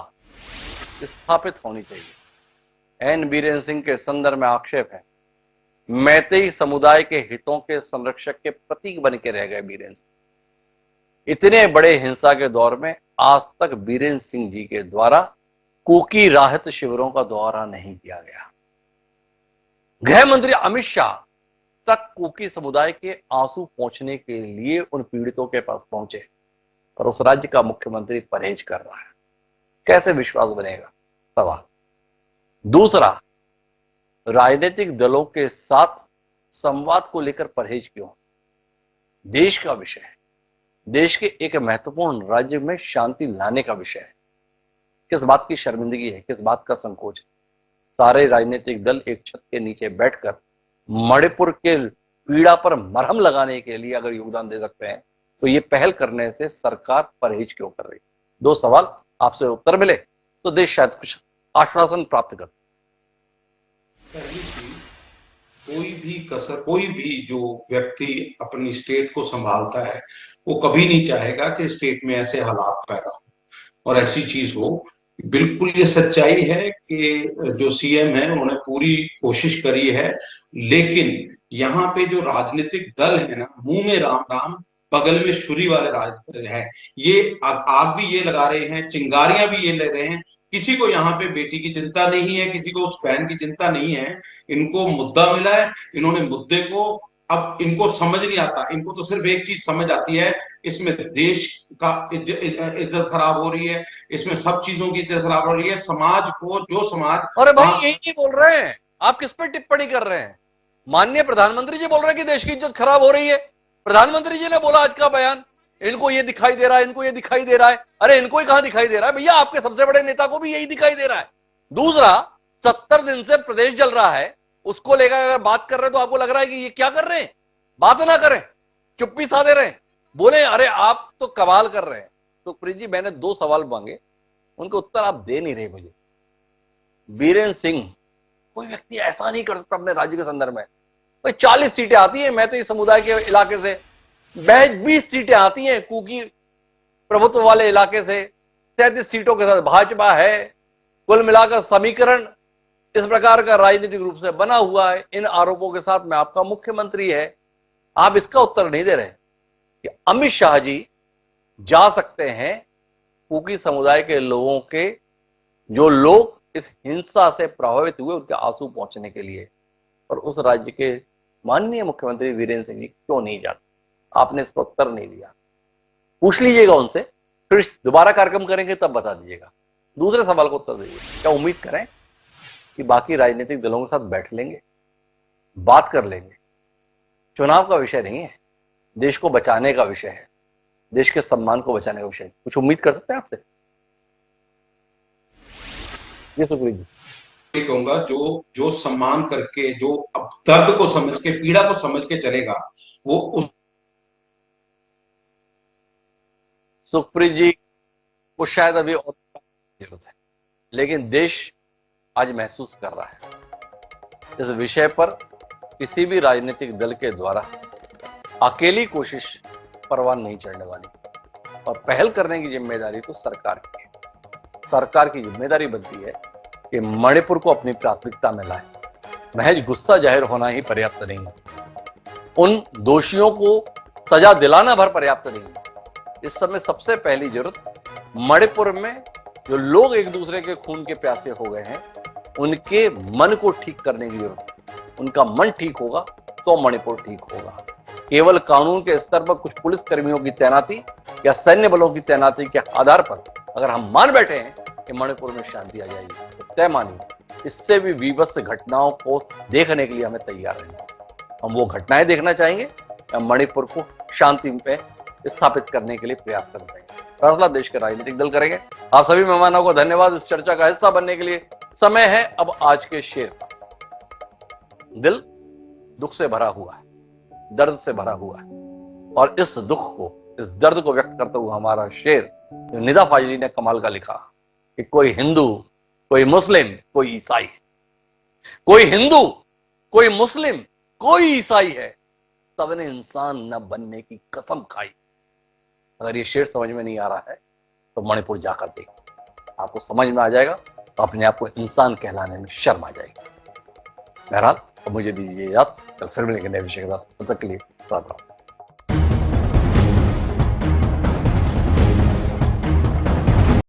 Speaker 1: स्थापित होनी चाहिए। एन बीरेन सिंह के संदर्भ में आक्षेप है, मैतेई समुदाय के हितों के संरक्षक के प्रतीक बन के रह गए बीरेन सिंह। इतने बड़े हिंसा के दौर में आज तक बीरेन सिंह जी के द्वारा कुकी राहत शिविरों का दौरा नहीं किया गया। गृह मंत्री अमित शाह तक कुकी समुदाय के आंसू पहुंचने के लिए उन पीड़ितों के पास पहुंचे और उस राज्य का मुख्यमंत्री परहेज कर रहा है, कैसे विश्वास बनेगा? सवाल। दूसरा, राजनीतिक दलों के साथ संवाद को लेकर परहेज क्यों? देश का विषय है, देश के एक महत्वपूर्ण राज्य में शांति लाने का विषय है। किस बात की शर्मिंदगी है, किस बात का संकोच है? सारे राजनीतिक दल एक छत के नीचे बैठकर मणिपुर के पीड़ा पर मरहम लगाने के लिए अगर योगदान दे सकते हैं तो ये पहल करने से सरकार परहेज क्यों कर रही? दो सवाल, आपसे उत्तर मिले तो देश शायद कुछ आश्वासन प्राप्त कर।
Speaker 3: पहली चीज, कोई भी जो व्यक्ति अपनी स्टेट को संभालता है वो कभी नहीं चाहेगा कि स्टेट में ऐसे हालात पैदा हो और ऐसी चीज हो। बिल्कुल ये सच्चाई है कि जो सीएम है उन्होंने पूरी कोशिश करी है, लेकिन यहाँ पे जो राजनीतिक दल है ना, मुंह में राम राम बगल में छुरी वाले राज है। ये आग भी ये लगा रहे हैं, चिंगारियां भी ये ले रहे हैं। किसी को यहाँ पे बेटी की चिंता नहीं है, किसी को उस बहन की चिंता नहीं है। इनको मुद्दा मिला है, इन्होंने मुद्दे को, अब इनको समझ नहीं आता, इनको तो सिर्फ एक चीज समझ आती है, इसमें देश का इज्जत खराब हो रही है, इसमें सब चीजों की इज्जत खराब हो रही है, समाज को, जो समाज।
Speaker 1: अरे भाई यही नहीं बोल रहे हैं, आप किस पर टिप्पणी कर रहे हैं? माननीय प्रधानमंत्री जी बोल रहे हैं कि देश की इज्जत खराब हो रही है। प्रधानमंत्री जी ने बोला आज का बयान, इनको ये दिखाई दे रहा है, इनको ये दिखाई दे रहा है। अरे इनको ही कहां दिखाई दे रहा है भैया? आपके सबसे बड़े नेता को भी यही दिखाई दे रहा है। दूसरा, 70 दिन से प्रदेश जल रहा है, उसको लेकर अगर बात कर रहे हैं तो आपको लग रहा है कि ये क्या कर रहे हैं? बात ना करें, चुप्पी साधे रहे, बोले अरे आप तो कमाल कर रहे हैं। तो प्रीत जी, मैंने 2 सवाल मांगे, उनके उत्तर आप दे नहीं रहे मुझे। बीरेन सिंह, कोई व्यक्ति ऐसा नहीं कर सकता अपने राज्य के संदर्भ में। भाई 40 सीटें आती हैं मैतेई समुदाय के इलाके से, 20 सीटें आती हैं कुकी प्रभुत्व वाले इलाके से, 33 सीटों के साथ भाजपा है। कुल मिलाकर समीकरण इस प्रकार का राजनीतिक रूप से बना हुआ है। इन आरोपों के साथ में आपका मुख्यमंत्री है, आप इसका उत्तर नहीं दे रहे कि अमित शाह जी जा सकते हैं कुकी समुदाय के लोगों के, जो लोग इस हिंसा से प्रभावित हुए, उनके आंसू पहुंचने के लिए, और उस राज्य के माननीय मुख्यमंत्री वीरेंद्र सिंह जी क्यों नहीं जाते? आपने इसका उत्तर नहीं दिया। पूछ लीजिएगा उनसे, फिर दोबारा कार्यक्रम करेंगे तब बता दीजिएगा। दूसरे सवाल को उत्तर दीजिए, क्या उम्मीद करें कि बाकी राजनीतिक दलों के साथ बैठ लेंगे, बात कर लेंगे? चुनाव का विषय नहीं है, देश को बचाने का विषय है, देश के सम्मान को बचाने का विषय है। कुछ उम्मीद कर सकते हैं आपसे? ये सुप्रीत जी,
Speaker 3: कहूंगा जो सम्मान करके, जो अब दर्द को समझ के, पीड़ा को समझ के चलेगा, वो उस।
Speaker 1: सुखप्रीत जी को शायद अभी और जरूरत है, लेकिन देश आज महसूस कर रहा है इस विषय पर किसी भी राजनीतिक दल के द्वारा अकेली कोशिश परवान नहीं चढ़ने वाली, और पहल करने की जिम्मेदारी तो सरकार की है। सरकार की जिम्मेदारी बनती है कि मणिपुर को अपनी प्राथमिकता में लाए। महज गुस्सा जाहिर होना ही पर्याप्त नहीं है, उन दोषियों को सजा दिलाना भर पर्याप्त नहीं है। इस समय सबसे पहली जरूरत मणिपुर में जो लोग एक दूसरे के खून के प्यासे हो गए हैं, उनके मन को ठीक करने की जरूरत है। उनका मन ठीक होगा तो मणिपुर ठीक होगा। केवल कानून के स्तर पर कुछ पुलिस कर्मियों की तैनाती या सैन्य बलों की तैनाती के आधार पर अगर हम मान बैठे हैं कि मणिपुर में शांति आ जाएगी, तो तय मानिए इससे भी विभत्स घटनाओं को देखने के लिए हमें तैयार रहेंगे। हम वो घटनाएं देखना चाहेंगे या मणिपुर को शांति में स्थापित करने के लिए प्रयास करना चाहिए? फैसला देश के राजनीतिक दल करेंगे। आप सभी मेहमानों को धन्यवाद इस चर्चा का हिस्सा बनने के लिए। समय है अब आज के शेर का। दिल दुख से भरा हुआ है, दर्द से भरा हुआ है, और इस दुख को, इस दर्द को व्यक्त करते हुए हमारा शेर जो निदा फाजली ने कमाल का लिखा कि कोई हिंदू, कोई मुस्लिम, कोई ईसाई, कोई हिंदू, कोई मुस्लिम, कोई ईसाई है, सबने इंसान न बनने की कसम खाई। अगर ये शेर समझ में नहीं आ रहा है तो मणिपुर जाकर देखिए, आपको समझ में आ जाएगा, तो अपने आप को इंसान कहलाने में शर्म आ जाएगी। बहरहाल अब मुझे दीजिए याद, कल फिर मिलेंगे नए विषय के साथ। तब तक के लिए